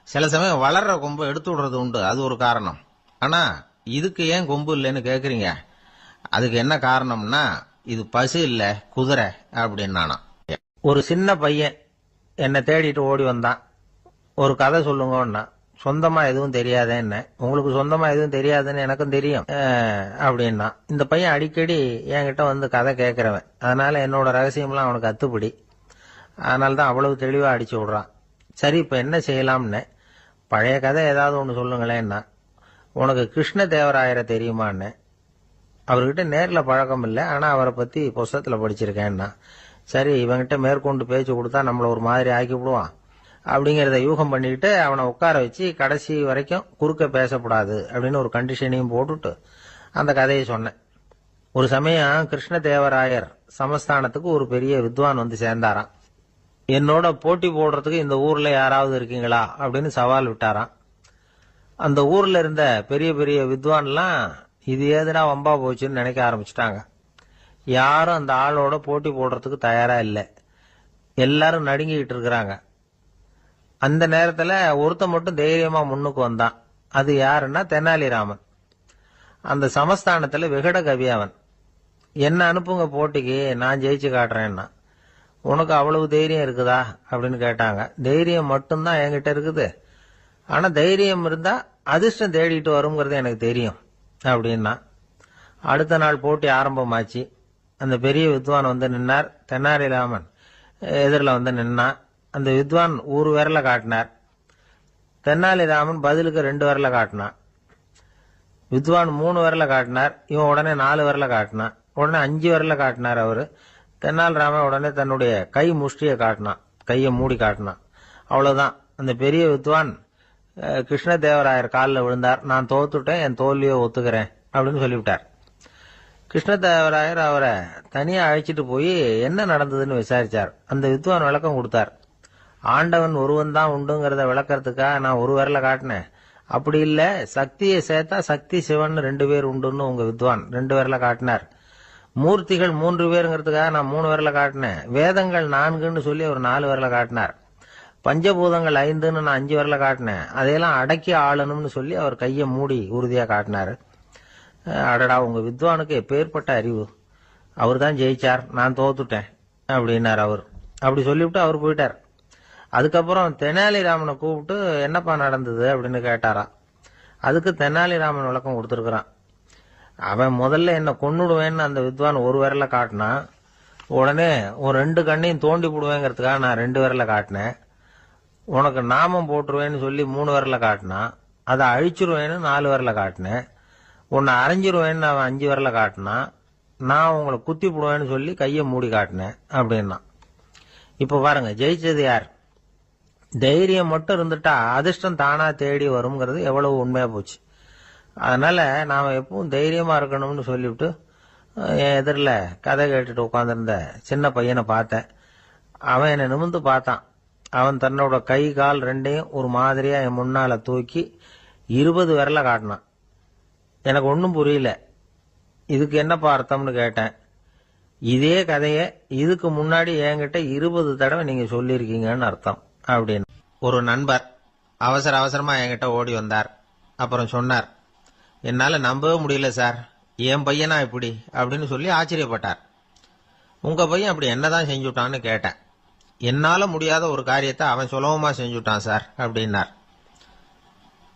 சில சமயம் வளர்ற கொம்பு எடுத்து விடுறது உண்டு, அது ஒரு காரணம். ஆனா இதுக்கு ஏன் கொம்பு இல்லைன்னு கேக்குறீங்க. அதுக்கு என்ன காரணம்னா, இது பசு இல்ல குதிரை அப்படின்னானா. ஒரு சின்ன பையன் என்னை தேடிட்டு ஓடி வந்தான். ஒரு கதை சொல்லுங்கன்னா, சொந்தமா எதுவும் தெரியாதே என்ன, உங்களுக்கு சொந்தமா எதுவும் தெரியாதுன்னு எனக்கும் தெரியும் அப்படின்னா. இந்த பையன் அடிக்கடி என்கிட்ட வந்து கதை கேட்கிறவன், அதனால என்னோட ரகசியம்லாம் அவனுக்கு அத்துப்படி. அதனால்தான் அவ்வளவு தெளிவா அடிச்சு விடுறான். சரி, இப்ப என்ன செய்யலாம்னு. பழைய கதை ஏதாவது ஒன்று சொல்லுங்களேன்னா. உனக்கு கிருஷ்ண தேவராயரை தெரியுமான்னு. அவர்கிட்ட நேர்ல பழக்கம் இல்லை, ஆனா அவரை பத்தி புஸ்தகத்துல படிச்சிருக்கேன்னா. சரி, இவங்கிட்ட மேற்கொண்டு பேச்சு கொடுத்தா நம்மள ஒரு மாதிரி ஆக்கி விடுவான் அப்படிங்கறத யூகம் பண்ணிக்கிட்டு அவனை உட்கார வச்சு கடைசி வரைக்கும் குறுக்க பேசக்கூடாது அப்படின்னு ஒரு கண்டிஷனையும் போட்டுட்டு அந்த கதையை சொன்னேன். ஒரு சமயம் கிருஷ்ணதேவராயர் சமஸ்தானத்துக்கு ஒரு பெரிய வித்வான் வந்து சேர்ந்தாராம். என்னோட போட்டி போடுறதுக்கு இந்த ஊர்ல யாராவது இருக்கீங்களா அப்படின்னு சவால் விட்டாராம். அந்த ஊர்ல இருந்த பெரிய பெரிய வித்வான்லாம் இது ஏதுனா வம்பா போச்சுன்னு நினைக்க ஆரம்பிச்சுட்டாங்க. யாரும் அந்த ஆளோட போட்டி போடுறதுக்கு தயாரா இல்லை. எல்லாரும் நடுங்கிட்டு இருக்கிறாங்க. அந்த நேரத்துல ஒருத்த மட்டும் தைரியமா முன்னுக்கு வந்தான். அது யாருன்னா தெனாலிராமன். அந்த சமஸ்தானத்துல விகட கவி அவன். என்ன அனுப்புங்க போட்டிக்கு, நான் ஜெயிச்சு காட்டுறேன்னா. உனக்கு அவ்வளவு தைரியம் இருக்குதா அப்படின்னு கேட்டாங்க. தைரியம் மட்டும்தான் என்கிட்ட இருக்குது, ஆனா தைரியம் இருந்தா அதிர்ஷ்டம் தேடிட்டு வருங்கிறது எனக்கு தெரியும் அப்படின்னா. அடுத்த நாள் போட்டி ஆரம்பமாச்சு. அந்த பெரிய வித்வான் வந்து நின்னார். தெனாலிராமன் எதிரில் வந்து நின்னான். அந்த வித்வான் ஒரு விரல காட்டினார். தெனாலிராமன் பதிலுக்கு 2 விரல காட்டினான். வித்வான் 3 விரல காட்டினார். இவன் உடனே 4 விரல காட்டினான். உடனே 5 விரல காட்டினார் அவரு. தெனாலிராமன் உடனே தன்னுடைய கை முஷ்டியை காட்டினான், கையை மூடி காட்டினான். அவ்வளவுதான். அந்த பெரிய வித்வான் கிருஷ்ணதேவராயர் காலில் விழுந்தார். நான் தோத்துட்டேன், என் தோல்வியை ஒத்துக்கிறேன் அப்படின்னு சொல்லிவிட்டார். கிருஷ்ணதேவராயர் அவரை தனியா அழைச்சிட்டு போய் என்ன நடந்ததுன்னு விசாரிச்சார். அந்த வித்வான் விளக்கம் கொடுத்தார். ஆண்டவன் ஒருவன் தான் உண்டுங்கிறத விளக்கறதுக்காக நான் ஒரு விரல காட்டினேன். அப்படி இல்ல, சக்தியை சேர்த்தா சக்தி சிவன் 2 பேர் உண்டுன்னு உங்க வித்வான் 2 விரல காட்டினார். மூர்த்திகள் 3 பேருங்கிறதுக்காக நான் 3 விரல காட்டினேன். வேதங்கள் 4ன்னு சொல்லி அவர் 4 விரல காட்டினார். பஞ்சபூதங்கள் 5ன்னு நான் 5 விரல காட்டினேன். அதையெல்லாம் அடக்கி ஆளணும்னு சொல்லி அவர் கையை மூடி உறுதியா காட்டினாரு. அடடா, உங்க வித்வானுக்கு எப்பேற்பட்ட அறிவு, அவர் தான் ஜெயிச்சார், நான் தோத்துட்டேன் அப்படின்னார் அவர். அப்படி சொல்லிவிட்டு அவர் போயிட்டார். அதுக்கப்புறம் தெனாலிராமனை கூப்பிட்டு என்னப்பா நடந்தது அப்படின்னு கேட்டாராம். அதுக்கு தெனாலிராமன் விளக்கம் கொடுத்துருக்கிறான். அவன் முதல்ல என்ன கொன்னுடுவேன்னு அந்த வித்வான் ஒரு விரல காட்டினான். உடனே ஒரு 2 கண்ணையும் தோண்டி போடுவேங்கிறதுக்காக நான் 2 விரல காட்டினேன். உனக்கு நாமம் போட்டுருவேன்னு சொல்லி 3 விரல காட்டினான். அதை அழிச்சிருவேன்னு 4 விரல காட்டினேன். உன்னை அரைஞ்சிருவேன்னு அவன் 5 விரல காட்டினான். நான் உங்களை குத்தி போடுவேன்னு சொல்லி கையை மூடி காட்டினேன் அப்படின்னா. இப்ப பாருங்க, ஜெயிச்சது யார்? தைரியம் மட்டும் இருந்துட்டா அதிர்ஷ்டம் தானா தேடி வருங்கிறது எவ்வளவு உண்மையா போச்சு. அதனால நாம எப்பவும் தைரியமா இருக்கணும்னு சொல்லிவிட்டு என் எதிரில் கதை கேட்டுட்டு உட்காந்துருந்த சின்ன பையனை பார்த்தேன். அவன் என்னை நிமிர்ந்து பார்த்தான். அவன் தன்னோட கை கால் 2ஐயும் ஒரு மாதிரியா என் முன்னால தூக்கி 20 விரல காட்டினான். எனக்கு ஒன்றும் புரியல. இதுக்கு என்னப்பா அர்த்தம்னு கேட்டேன். இதே கதையை இதுக்கு முன்னாடி என்கிட்ட 20 தடவை நீங்க சொல்லியிருக்கீங்கன்னு அர்த்தம் அப்படின்னு. ஒரு நண்பர் அவசர அவசரமா என்கிட்ட ஓடி வந்தார். அப்புறம் சொன்னார், என்னால நம்பவே முடியல சார், என் பையனா இப்படி அப்படின்னு சொல்லி ஆச்சரியப்பட்டார். உங்க பையன் அப்படி என்னதான் செஞ்சுட்டான்னு கேட்டேன். என்னால முடியாத ஒரு காரியத்தை அவன் சுலபமா செஞ்சுட்டான் சார் அப்படின்னார்.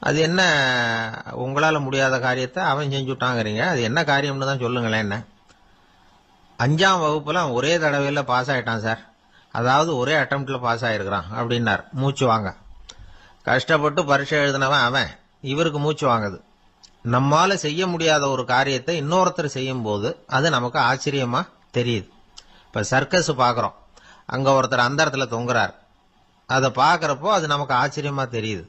அது என்ன, உங்களால முடியாத காரியத்தை அவன் செஞ்சுட்டாங்கிறீங்க, அது என்ன காரியம்னு தான் சொல்லுங்களேன். என்ன, 5ஆம் வகுப்புல அவன் ஒரே தடவையில பாஸ் ஆயிட்டான் சார், அதாவது ஒரே அட்டம்ப்ட்ல பாஸ் ஆயிருக்கிறான் அப்படின்னார். மூச்சு வாங்க. கஷ்டப்பட்டு பரீட்சை எழுதினவன் அவன், இவருக்கு மூச்சு வாங்குது. நம்மால செய்ய முடியாத ஒரு காரியத்தை இன்னொருத்தர் செய்யும் போது அது நமக்கு ஆச்சரியமா தெரியுது. இப்ப சர்க்கஸ் பாக்குறோம், அங்க ஒருத்தர் அந்தரத்துல தொங்குறார். அதை பாக்குறப்போ அது நமக்கு ஆச்சரியமா தெரியுது.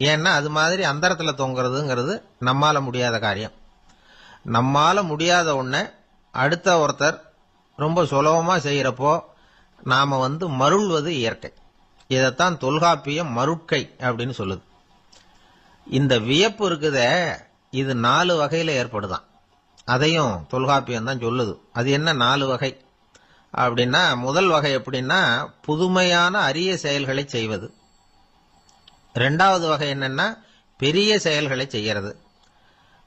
ஏன்னா அது மாதிரி அந்தரத்துல தொங்குறதுங்கிறது நம்மால முடியாத காரியம். நம்மால முடியாத ஒன்ன அடுத்த ஒருத்தர் ரொம்ப சுலபமா செய்யறப்போ நாம மருள்வது இயற்கை. இதைத்தான் தொல்காப்பியம் மருட்கை அப்படின்னு சொல்லுது. இந்த வியப்பு இருக்குதே, இது 4 வகையில ஏற்படுதான். அதையும் தொல்காப்பியம் தான் சொல்லுது. அது என்ன 4 வகை அப்படின்னா, முதல் வகை எப்படின்னா புதுமையான அரிய செயல்களை செய்வது. 2வது வகை என்னன்னா பெரிய செயல்களை செய்யறது.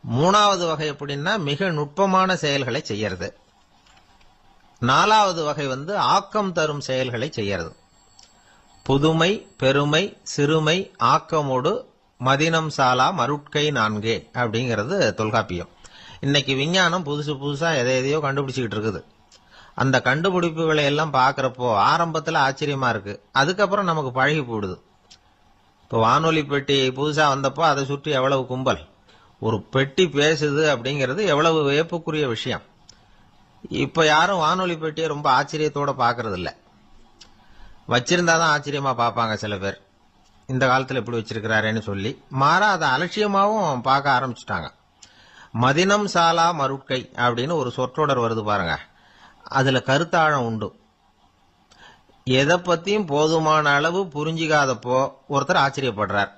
3வது வகை எப்படின்னா மிக நுட்பமான செயல்களை செய்யறது. 4வது வகை ஆக்கம் தரும் செயல்களை செய்யறது. புதுமை, பெருமை, சிறுமை, ஆக்கமோடு மதினம் சாலா மருட்கை நான்கே அப்படிங்கிறது தொல்காப்பியம். இன்னைக்கு விஞ்ஞானம் புதுசா எதையோ கண்டுபிடிச்சிக்கிட்டு இருக்குது. அந்த கண்டுபிடிப்புகளை எல்லாம் பார்க்கறப்போ ஆரம்பத்தில் ஆச்சரியமா இருக்கு, அதுக்கப்புறம் நமக்கு பழகி போடுது. இப்போ வானொலி பெட்டி புதுசா வந்தப்போ அதை சுற்றி எவ்வளவு கும்பல், ஒரு பெட்டி பேசுது அப்படிங்கிறது எவ்வளவு வியப்புக்குரிய விஷயம். இப்ப யாரும் வானொலி பெட்டியை ரொம்ப ஆச்சரியத்தோட பாக்குறது இல்ல. வச்சிருந்தாதான் ஆச்சரியமா பார்ப்பாங்க சில பேர், இந்த காலத்துல எப்படி வச்சிருக்கிறாரேன்னு சொல்லி. மாறா அதை அலட்சியமாவும் பார்க்க ஆரம்பிச்சுட்டாங்க. மதினம் சாலா மருட்கை அப்படின்னு ஒரு சொற்றொடர் வருது பாருங்க, அதுல கருத்தாழம் உண்டு. எதை பத்தியும் போதுமான அளவு புரிஞ்சிக்காதப்போ ஒருத்தர் ஆச்சரியப்படுறார்,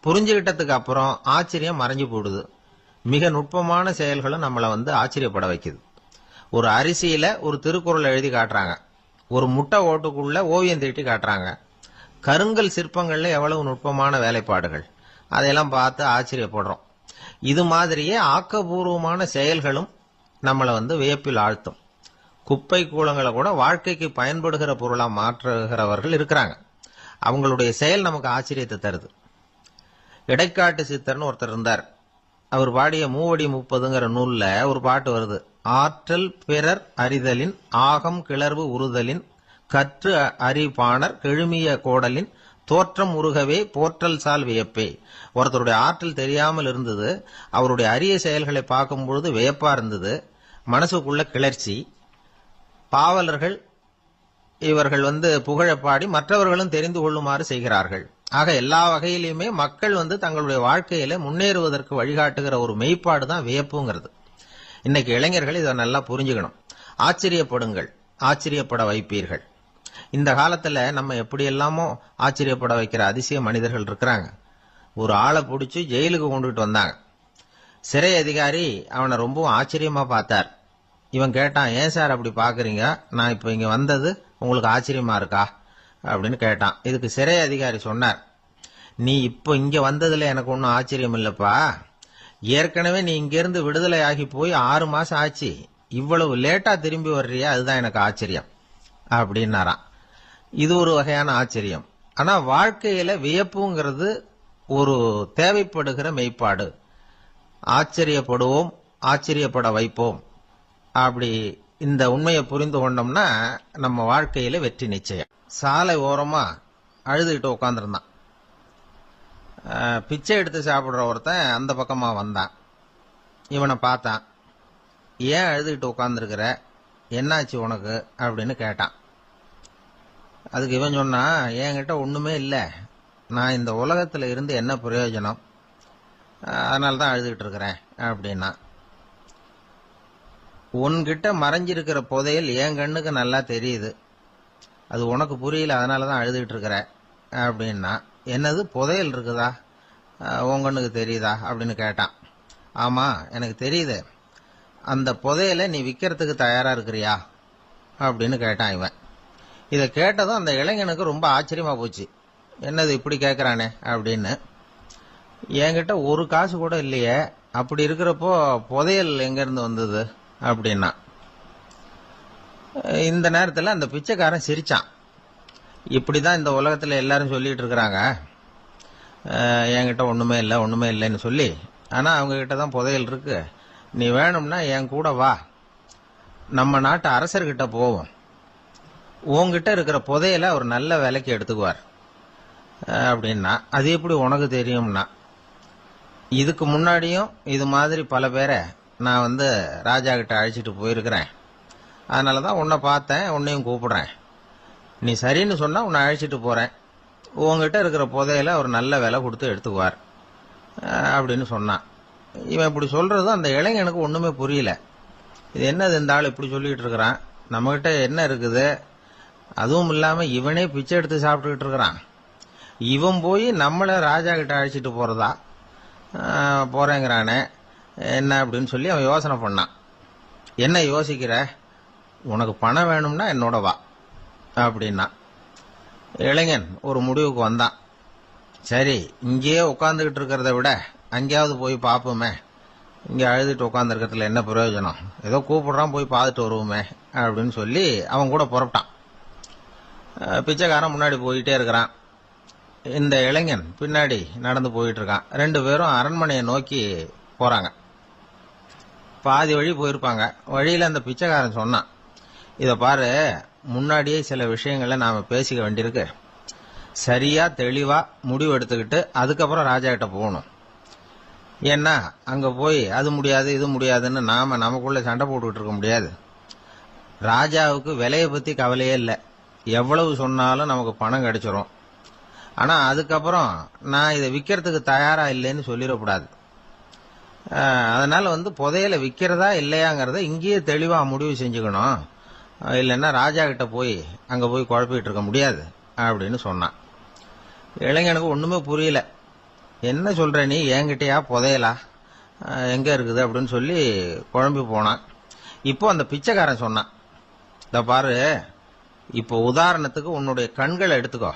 புரிஞ்சுகிட்டதுக்கு அப்புறம் ஆச்சரியம் மறைஞ்சு போடுது. மிக நுட்பமான செயல்களும் நம்மளை ஆச்சரியப்பட வைக்குது. ஒரு அரிசியில ஒரு திருக்குறள் எழுதி காட்டுறாங்க, ஒரு முட்டை ஓட்டுக்குள்ள ஓவியம் தீட்டி காட்டுறாங்க. கருங்கல் சிற்பங்கள்ல எவ்வளவு நுட்பமான வேலைப்பாடுகள், அதையெல்லாம் பார்த்து ஆச்சரியப்படுறோம். இது மாதிரியே ஆக்கப்பூர்வமான செயல்களும் நம்மளை வியப்பில் ஆழ்த்தும். குப்பை கூலங்களை கூட வாழ்க்கைக்கு பயன்படுகிற பொருளா மாற்றுகிறவர்கள் இருக்கிறாங்க. அவங்களுடைய செயல் நமக்கு ஆச்சரியத்தை தருது. இடைக்காட்டு சித்தர்னு ஒருத்தர் இருந்தார். அவர் பாடிய மூவடி 30ங்கிற நூல்ல ஒரு பாட்டு வருது. ஆற்றல் பிறர் அறிதலின் ஆகம் கிளர்வு உறுதலின் கற்று அறிபாணர் கெழுமிய கோடலின் தோற்றம் உருகவே போற்றல் சால் வியப்பே. ஒருத்தருடைய ஆற்றல் தெரியாமல் இருந்தது, அவருடைய அரிய செயல்களை பார்க்கும் பொழுது வியப்பா இருந்தது, மனசுக்குள்ள கிளர்ச்சி. பாவலர்கள் இவர்கள் புகழ பாடி மற்றவர்களும் தெரிந்து கொள்ளுமாறு செய்கிறார்கள். ஆக எல்லா வகையிலுமே மக்கள் தங்களுடைய வாழ்க்கையில முன்னேறுவதற்கு வழிகாட்டுகிற ஒரு மெய்ப்பாடு தான் வியப்புங்கிறது. இன்னைக்கு இளைஞர்கள் இதை நல்லா புரிஞ்சுக்கணும். ஆச்சரியப்படுங்கள், ஆச்சரியப்பட வைப்பீர்கள். இந்த காலத்துல நம்ம எப்படி எல்லாமோ ஆச்சரியப்பட வைக்கிற அதிசய மனிதர்கள் இருக்கிறாங்க. ஒரு ஆளை பிடிச்சி ஜெயிலுக்கு கொண்டுட்டு வந்தாங்க. சிறை அதிகாரி அவனை ரொம்பவும் ஆச்சரியமா பார்த்தார். இவன் கேட்டான், ஏன் சார் அப்படி பாக்குறீங்க, நான் இப்ப இங்க வந்தது உங்களுக்கு ஆச்சரியமா இருக்கா அப்படின்னு கேட்டான். இதுக்கு சிறை அதிகாரி சொன்னார், நீ இப்ப இங்க வந்ததுல எனக்கு ஒன்னும் ஆச்சரியம் இல்லப்பா, ஏற்கனவே நீ இங்கிருந்து விடுதலை ஆகி போய் 6 மாசம் ஆச்சு, இவ்வளவு லேட்டா திரும்பி வர்றியா, அதுதான் எனக்கு ஆச்சரியம் அப்படின்னாராம். இது ஒரு வகையான ஆச்சரியம். ஆனா வாழ்க்கையில வியப்புங்கிறது ஒரு தேவைப்படுகிற மெய்ப்பாடு. ஆச்சரியப்படுவோம், ஆச்சரியப்பட வைப்போம். அப்படி இந்த உண்மையை புரிந்து கொண்டோம்னா நம்ம வாழ்க்கையில வெற்றி நிச்சயம். சாலை ஓரமா அழுதுகிட்டு உட்காந்துருந்தான். பிச்சை எடுத்து சாப்பிடுற ஒருத்தன் அந்த பக்கமா வந்தான். இவனை பார்த்தான். ஏன் அழுதுகிட்டு உட்காந்துருக்கிற, என்னாச்சு உனக்கு அப்படின்னு கேட்டான். அதுக்கு இவன் சொன்னா, என்கிட்ட ஒண்ணுமே இல்லை, நான் இந்த உலகத்துல இருந்து என்ன பிரயோஜனம், அதனாலதான் அழுதுகிட்டு இருக்கிறேன் அப்படின்னா. உன்கிட்ட மறைஞ்சிருக்கிற புதையல் என் கண்ணுக்கு நல்லா தெரியுது, அது உனக்கு புரியல, அதனாலதான் அழுதுகிட்டு இருக்கிற அப்படின்னா. என்னது புதையல் இருக்குதா, உன் கண்ணுக்கு தெரியுதா அப்படின்னு கேட்டான். ஆமா எனக்கு தெரியுது, அந்த புதையலை நீ விற்கிறதுக்கு தயாரா இருக்கிறியா அப்படின்னு கேட்டான் இவன். இதை கேட்டதும் அந்த இளைஞனுக்கு ரொம்ப ஆச்சரியமா போச்சு. என்னது இப்படி கேட்கறானே அப்படின்னு. என்கிட்ட ஒரு காசு கூட இல்லையே, அப்படி இருக்கிறப்போ புதையல் எங்க இருந்து வந்தது அப்படின்னா. இந்த நேரத்தில் அந்த பிச்சைக்காரன் சிரிச்சான். இப்படிதான் இந்த உலகத்துல எல்லாரும் சொல்லிட்டு இருக்கிறாங்க, என்கிட்ட ஒண்ணுமே இல்லை ஒண்ணுமே இல்லைன்னு சொல்லி. ஆனா அவங்க கிட்ட தான் புதையல் இருக்கு, நீ வேணும்னா என் கூட வா, நம்ம நாட்டு அரசர்கிட்ட போவோம், உங்ககிட்ட இருக்கிற புதையலை அவர் நல்ல விலைக்கு எடுத்துக்குவார் அப்படின்னா. அது எப்படி உனக்கு தெரியும்னா, இதுக்கு முன்னாடியும் இது மாதிரி பல பேரை நான் ராஜா கிட்ட அழைச்சிட்டு போயிருக்கிறேன், அதனாலதான் உன்னை பார்த்தேன், உன்னையும் கூப்பிடுறேன், நீ சரின்னு சொன்னா உன்னை அழைச்சிட்டு போறேன், உங்ககிட்ட இருக்கிற புதையலை அவர் நல்ல விலை கொடுத்து எடுத்துக்குவார் அப்படின்னு சொன்னான். இவன் இப்படி சொல்றதும் அந்த இளைஞனுக்கு ஒண்ணுமே புரியல. இது என்னது இந்த ஆள் இப்படி சொல்லிட்டு இருக்கிறான், நம்மகிட்ட என்ன இருக்குது, அதுவும் இல்லாம இவனே பிச்சை எடுத்து சாப்பிட்டுக்கிட்டு இருக்கிறான், இவன் போய் நம்மள ராஜா கிட்ட அழைச்சிட்டு போறதா போறேங்கிறானே என்ன அப்படின்னு சொல்லி அவன் யோசனை பண்ணான். என்ன யோசிக்கிற, உனக்கு பணம் வேணும்னா என்னோட வா அப்படின்னா. இளைஞன் ஒரு முடிவுக்கு வந்தான். சரி, இங்கேயே உட்காந்துக்கிட்டு இருக்கிறத விட அங்கேயாவது போய் பார்ப்போமே இங்கே அழுதுட்டு உட்காந்துருக்கிறதுல என்ன பிரயோஜனம், ஏதோ கூப்பிடுறான் போய் பார்த்துட்டு வருவோமே அப்படின்னு சொல்லி அவன் கூட புறப்பட்டான். பிச்சைக்காரன் முன்னாடி போயிட்டே இருக்கிறான், இந்த இளைஞன் பின்னாடி நடந்து போயிட்டு இருக்கான். 2 பேரும் அரண்மனையை நோக்கி போறாங்க. பாதி வழி போயிருப்பாங்க. வழியில அந்த பிச்சைக்காரன் சொன்னான், இத பாரு, முன்னாடியே சில விஷயங்களை நாம பேசிக்க வேண்டியிருக்கு. சரியா தெளிவா முடிவு எடுத்துக்கிட்டு அதுக்கப்புறம் ராஜா கிட்ட போகணும். ஏன்னா அங்க போய் அது முடியாது இது முடியாதுன்னு நாம நமக்குள்ள சண்டை போட்டுக்கிட்டு இருக்க முடியாது. ராஜாவுக்கு விலையை பத்தி கவலையே இல்லை, எவ்வளவு சொன்னாலும் நமக்கு பணம் கிடைச்சிரும். ஆனா அதுக்கப்புறம் நான் இதை விற்கிறதுக்கு தயாரா இல்லைன்னு சொல்லிடக்கூடாது. அதனால புதையல விற்கிறதா இல்லையாங்கிறத இங்கேயே தெளிவா முடிவு செஞ்சுக்கணும். இல்லைன்னா ராஜா கிட்ட போய் அங்க போய் குழப்பிட்டு இருக்க முடியாது அப்படின்னு சொன்னான். இளைஞனுக்கு ஒண்ணுமே புரியல. என்ன சொல்ற நீ, என்கிட்டயா புதையலா, எங்க இருக்குது அப்படின்னு சொல்லி குழம்பி போனான். இப்போ அந்த பிச்சைக்காரன் சொன்னான், இத பாரு, இப்போ உதாரணத்துக்கு உன்னுடைய கண்களை எடுத்துக்கோ,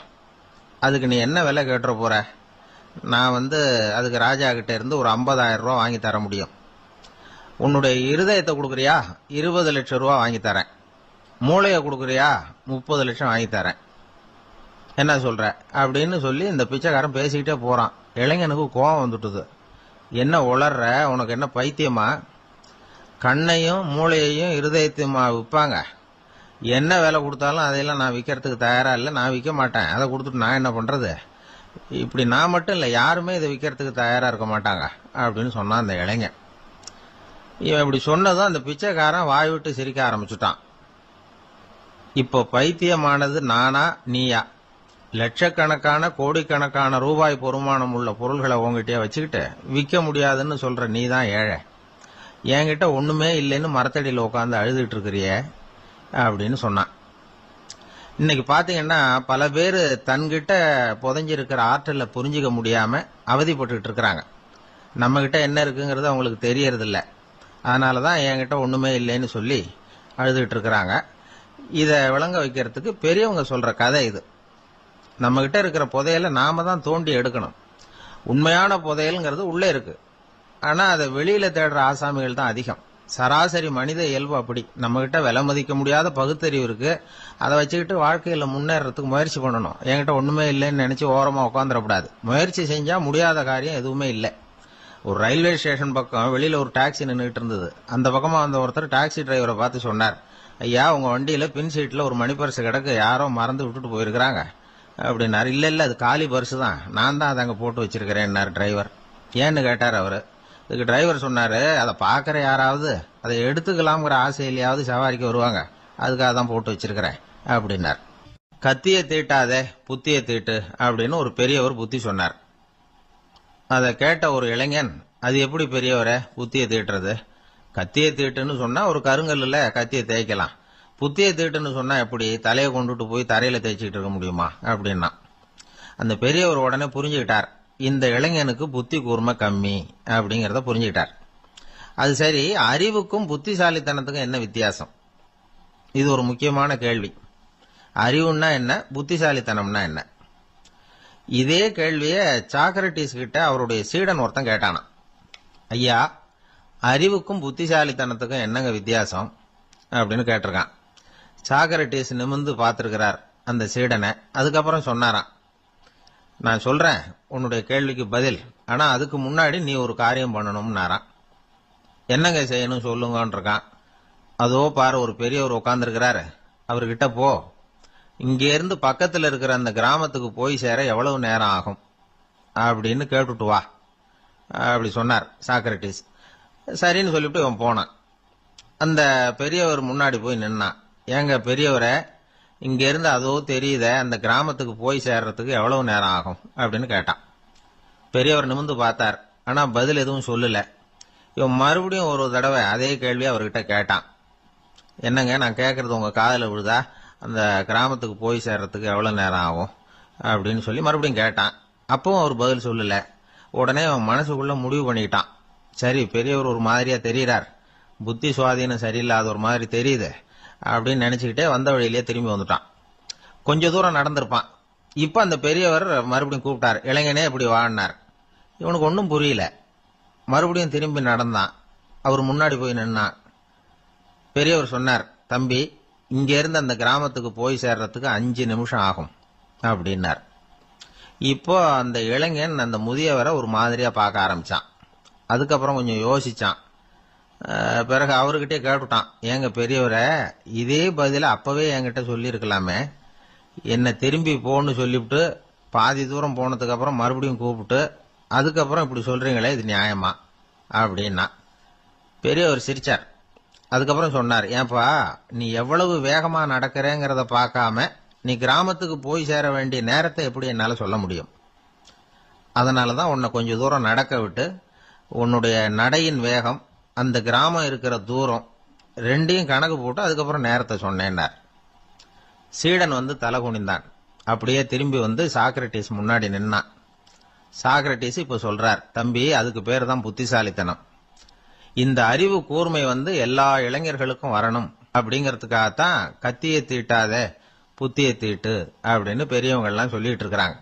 அதுக்கு நீ என்ன விலை கேட்டுற போற? நான் அதுக்கு ராஜா கிட்ட இருந்து ஒரு 50,000 ரூபா வாங்கி தர முடியும். உன்னுடைய இருதயத்தை கொடுக்குறியா, 20 லட்சம் ரூபா வாங்கி தரேன். மூளையை கொடுக்குறியா, 30 லட்சம் வாங்கி தரேன். என்ன சொல்ற அப்படின்னு சொல்லி இந்த பிச்சைக்காரன் பேசிக்கிட்டே போறான். இளைஞனுக்கு கோபம் வந்துட்டுது. என்ன உளர்ற, உனக்கு என்ன பைத்தியமா? கண்ணையும் மூளையையும் இருதயத்தையுமா விற்பாங்க? என்ன விலை கொடுத்தாலும் அதையெல்லாம் நான் விற்கிறதுக்கு தயாரா இல்லை, நான் விற்க மாட்டேன். அதை கொடுத்துட்டு நான் என்ன பண்றது? இப்படி நான் மட்டும் இல்லை, யாருமே இதை விற்கிறதுக்கு தயாரா இருக்க மாட்டாங்க அப்படின்னு சொன்னான் அந்த இளைஞன். இவன் இப்படி சொன்னதும் அந்த பிச்சைக்காரன் வாய் விட்டு சிரிக்க ஆரம்பிச்சுட்டான். இப்போ பைத்தியமானது நானா நீயா? லட்சக்கணக்கான கோடிக்கணக்கான ரூபாய் பொறுமானம் உள்ள பொருள்களை உங்ககிட்டயே வச்சுக்கிட்டு விற்க முடியாதுன்னு சொல்ற நீ தான் ஏழை. என்கிட்ட ஒண்ணுமே இல்லைன்னு மரத்தடியில் உட்காந்து அழுதுட்டு இருக்கிறியே அப்படின்னு சொன்னான். இன்னைக்கு பாத்தீங்கன்னா பல பேர் தன்கிட்ட புதைஞ்சிருக்கிற ஆற்றலை புரிஞ்சிக்க முடியாம அவதிப்பட்டு இருக்கிறாங்க. நம்ம கிட்ட என்ன இருக்குங்கிறது அவங்களுக்கு தெரியறது இல்ல. அதனாலதான் என்கிட்ட ஒண்ணுமே இல்லைன்னு சொல்லி அழுதுட்டு இருக்கிறாங்க. இத விளங்க வைக்கிறதுக்கு பெரியவங்க சொல்ற கதை இது. நம்ம கிட்ட இருக்கிற புதையலை நாம தான் தோண்டி எடுக்கணும். உண்மையான புதையல்ங்கிறது உள்ளே இருக்கு. ஆனா அதை வெளியில தேடுற ஆசாமிகள் தான் அதிகம். சராசரி மனித இயல்பு அப்படி. நம்ம கிட்ட விலை மதிக்க முடியாத பகுத்தறிவு இருக்கு. அதை வச்சுக்கிட்டு வாழ்க்கையில முன்னேறதுக்கு முயற்சி பண்ணணும். என்கிட்ட ஒண்ணுமே இல்லைன்னு நினைச்சு ஓரமா உட்காந்துடக்கூடாது. முயற்சி செஞ்சா முடியாத காரியம் எதுவுமே இல்லை. ஒரு ரயில்வே ஸ்டேஷன் பக்கம் வெளியில ஒரு டாக்ஸி நின்றுட்டு இருந்தது. அந்த பக்கமா வந்த ஒருத்தர் டாக்ஸி டிரைவரை பார்த்து சொன்னார், ஐயா, உங்க வண்டியில பின் சீட்ல ஒரு மணி பர்ஸ் கிடக்கு, யாரோ மறந்து விட்டுட்டு போயிருக்கிறாங்க அப்படின்னாரு. இல்ல இல்ல, அது காலி பர்ஸ் தான், நான் தான் அதை அங்க போட்டு வச்சிருக்கிறேன் டிரைவர். ஏன்னு கேட்டார் அவரு. இதுக்கு டிரைவர் சொன்னாரு, அதை பாக்குற யாராவது அதை எடுத்துக்கலாம்ங்கிற ஆசையிலேயாவது சவாரிக்கு வருவாங்க, அதுக்காக தான் போட்டு வச்சிருக்கிறேன் அப்படின்னார். கத்திய தீட்டாதே புத்திய தீட்டு அப்படின்னு ஒரு பெரியவர் புத்தி சொன்னார். அதை கேட்ட ஒரு இளைஞன், அது எப்படி பெரியவரை புத்திய தீட்டுறது? கத்திய தீட்டுன்னு சொன்னா ஒரு கருங்கல்ல கத்திய தேய்க்கலாம், புத்திய தீட்டுன்னு சொன்னா எப்படி தலையை கொண்டுட்டு போய் தரையில தேய்ச்சிக்கிட்டு இருக்க முடியுமா அப்படின்னா. அந்த பெரியவர் உடனே புரிஞ்சுக்கிட்டார், இந்த இளைஞனுக்கு புத்தி கூர்மை கம்மி அப்படிங்கறத புரிஞ்சுக்கிட்டார். அது சரி, அறிவுக்கும் புத்திசாலித்தனத்துக்கும் என்ன வித்தியாசம்? இது ஒரு முக்கியமான கேள்வி. அறிவுன்னா என்ன, புத்திசாலித்தனம்னா என்ன? இதே கேள்விய சாக்ரட்டிஸ் கிட்ட அவருடைய சீடன் ஒருத்தன் கேட்டானா. ஐயா, அறிவுக்கும் புத்திசாலித்தனத்துக்கும் என்னங்க வித்தியாசம் அப்படின்னு கேட்டிருக்கான். சாக்ரட்டிஸ் நிமிர்ந்து பார்த்திருக்கிறார் அந்த சீடனை. அதுக்கப்புறம் சொன்னாராம், நான் சொல்றேன் உன்னுடைய கேள்விக்கு பதில், ஆனா அதுக்கு முன்னாடி நீ ஒரு காரியம் பண்ணணும்னாராம். என்னங்க செய்யணும் சொல்லுங்கன்னு இருக்கான். அதோ பாரு, ஒரு பெரியவர் உட்கார்ந்துருக்கிறாரு, அவர்கிட்ட போ, இங்க இருந்து பக்கத்துல இருக்கிற அந்த கிராமத்துக்கு போய் சேர எவ்வளவு நேரம் ஆகும் அப்படின்னு கேட்டுட்டு வா அப்படி சொன்னார் சாக்ரட்டிஸ். சரின்னு சொல்லிவிட்டு இவன் போனான். அந்த பெரியவர் முன்னாடி போய் நின்னான். ஏங்க பெரியவரை, இங்க இருந்து அதோ தெரியுத அந்த கிராமத்துக்கு போய் சேர்றதுக்கு எவ்வளவு நேரம் ஆகும் அப்படின்னு கேட்டான். பெரியவர் நிமிர்ந்து பார்த்தார், ஆனா பதில் எதுவும் சொல்லல. இவன் மறுபடியும் ஒரு தடவை அதே கேள்வி அவர்கிட்ட கேட்டான். என்னங்க, நான் கேட்கறது உங்க காதுல விழுதா? அந்த கிராமத்துக்கு போய் சேர்றதுக்கு எவ்வளவு நேரம் ஆகும் அப்படின்னு சொல்லி மறுபடியும் கேட்டான். அப்பவும் அவர் பதில் சொல்லல. உடனே அவன் மனசுக்குள்ள முடிவு பண்ணிக்கிட்டான், சரி பெரியவர் ஒரு மாதிரியா தெரிகிறார், புத்தி சுவாதீனம் சரியில்லாத ஒரு மாதிரி தெரியுது அப்படின்னு நினைச்சுக்கிட்டே வந்த வழியிலேயே திரும்பி வந்துட்டான். கொஞ்ச தூரம் நடந்திருப்பான். இப்ப அந்த பெரியவர் மறுபடியும் கூப்பிட்டார், இளைஞனே இப்படி வாழ்னார். இவனுக்கு ஒன்றும் புரியல. மறுபடியும் திரும்பி நடந்தான். அவர் முன்னாடி போய் நின்னான். பெரியவர் சொன்னார், தம்பி, இங்க இருந்து அந்த கிராமத்துக்கு போய் சேர்றதுக்கு 5 நிமிஷம் ஆகும் அப்படின்னார். இப்போ அந்த இளைஞன் அந்த முதியவரை ஒரு மாதிரியா பார்க்க ஆரம்பிச்சான். அதுக்கப்புறம் கொஞ்சம் யோசிச்சான். பிறகு அவர்கிட்டே கேட்டுட்டான், ஏங்க பெரியவரை, இதே பதில அப்பவே என்கிட்ட சொல்லியிருக்கலாமே, என்ன திரும்பி போன்னு சொல்லிவிட்டு பாதி தூரம் போனதுக்கு அப்புறம் மறுபடியும் கூப்பிட்டு அதுக்கப்புறம் இப்படி சொல்றீங்களே, இது நியாயமா அப்படின்னா. பெரியவர் சிரிச்சார். அதுக்கப்புறம் சொன்னார், ஏன்பா, நீ எவ்வளவு வேகமா நடக்கிறேங்கிறத பார்க்காம நீ கிராமத்துக்கு போய் சேர வேண்டிய நேரத்தை எப்படி என்னால சொல்ல முடியும்? அதனாலதான் உன்னை கொஞ்சம் தூரம் நடக்க விட்டு உன்னுடைய நடையின் வேகம், அந்த கிராமம் இருக்கிற தூரம் ரெண்டையும் கணக்கு போட்டு அதுக்கப்புறம் நேரத்தை சொன்னேன்னார். சீடன் வந்து தலை குனிந்தான். அப்படியே திரும்பி வந்து சாக்ரட்டிஸ் முன்னாடி நின்னான். சாக்ரட்டிஸ் இப்ப சொல்றார், தம்பி, அதுக்கு பேர் தான் புத்திசாலித்தனம். இந்த அறிவு கூர்மை வந்து எல்லா இளைஞர்களுக்கும் வரணும் அப்படிங்கறதுக்காகத்தான் கத்தியை தீட்டாத புத்தியை தீட்டு அப்படின்னு பெரியவங்க எல்லாம் சொல்லிட்டு இருக்கிறாங்க.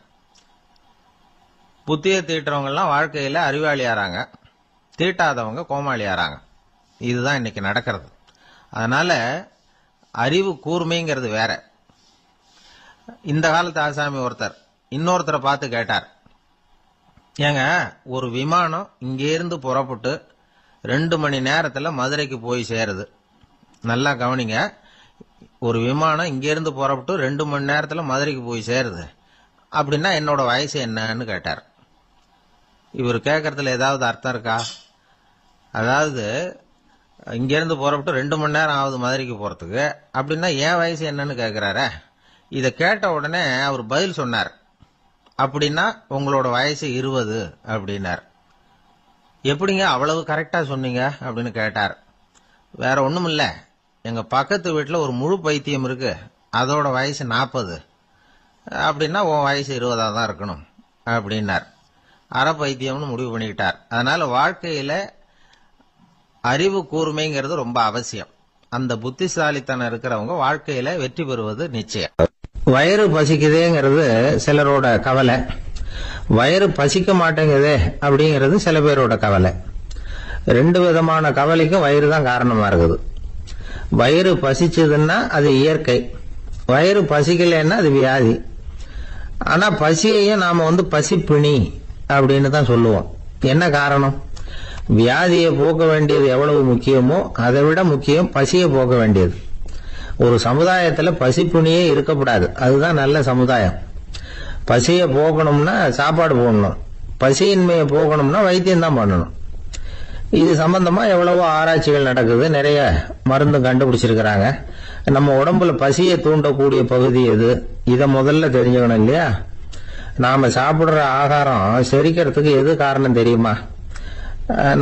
புத்தியை தீட்டுறவங்க எல்லாம் வாழ்க்கையில அறிவாளியாராங்க, தீட்டாதவங்க கோமாளியாராங்க. இதுதான் இன்னைக்கு நடக்கிறது. அதனால அறிவு கூர்மைங்கிறது வேற. இந்த காலத்து ஆசாமி ஒருத்தர் இன்னொருத்தரை பார்த்து கேட்டார், ஏங்க, ஒரு விமானம் இங்கிருந்து புறப்பட்டு 2 மணி நேரத்துல மதுரைக்கு போய் சேருது. நல்லா கவனிங்க, ஒரு விமானம் இங்கிருந்து புறப்பட்டு 2 மணி நேரத்துல மதுரைக்கு போய் சேருது அப்படின்னா என்னோட வயசு என்னன்னு கேட்டார். இவர் கேட்கறதுல ஏதாவது அர்த்தம் இருக்கா? அதாவது இங்கிருந்து புறப்பட்டு 2 மணி நேரம் ஆகுது மதுரைக்கு போறதுக்கு, அப்படின்னா என் வயசு என்னன்னு கேட்கிறார. இதை கேட்ட உடனே அவர் பதில் சொன்னார், அப்படின்னா உங்களோட வயசு 20 அப்படின்னார். எப்படிங்க அவ்வளவு கரெக்டா சொன்னீங்க அப்படின்னு கேட்டார். வேற ஒண்ணும் இல்ல, எங்க பக்கத்து வீட்டுல ஒரு முழு பைத்தியம் இருக்கு, அதோட வயசு 40, அப்படின்னா உன் வயசு 20 தான் இருக்கணும் அப்படின்னார். அரை பைத்தியம்னு முடிவு பண்ணிக்கிட்டார். அதனால வாழ்க்கையில அறிவு கூர்மைங்கிறது ரொம்ப அவசியம். அந்த புத்திசாலித்தனம் இருக்கிறவங்க வாழ்க்கையில வெற்றி பெறுவது நிச்சயம். வயிறு பசிக்குதேங்கிறது சிலரோட கவலை, வயிறு பசிக்க மாட்டேங்குதே அப்படிங்கிறது சில பேரோட கவலை. 2 விதமான கவலைக்கும் வயிறு தான் காரணமா இருக்குது. வயிறு பசிச்சதுன்னா அது இயற்கை, வயிறு பசிக்கலைன்னா அது வியாதி. ஆனா பசியையும் நாம பசிப்பிணி அப்படின்னு தான் சொல்லுவோம். என்ன காரணம்? வியாதியை போக்க வேண்டியது எவ்வளவு முக்கியமோ அதை விட முக்கியம் பசியை போக்க வேண்டியது. ஒரு சமுதாயத்துல பசிப்புணியே இருக்கக்கூடாது, அதுதான் நல்ல சமுதாயம். பசியை போகணும்னா சாப்பாடு போடணும், பசியின்மையை போகணும்னா வைத்தியம் தான் பண்ணணும். இது சம்பந்தமா எவ்வளவோ ஆராய்ச்சிகள் நடக்குது, நிறைய மருந்து கண்டுபிடிச்சிருக்கிறாங்க. நம்ம உடம்புல பசியை தூண்டக்கூடிய பகுதி எது, இதை முதல்ல தெரிஞ்சுக்கணும் இல்லையா? நாம சாப்பிடுற ஆகாரம் செரிக்கிறதுக்கு எது காரணம் தெரியுமா?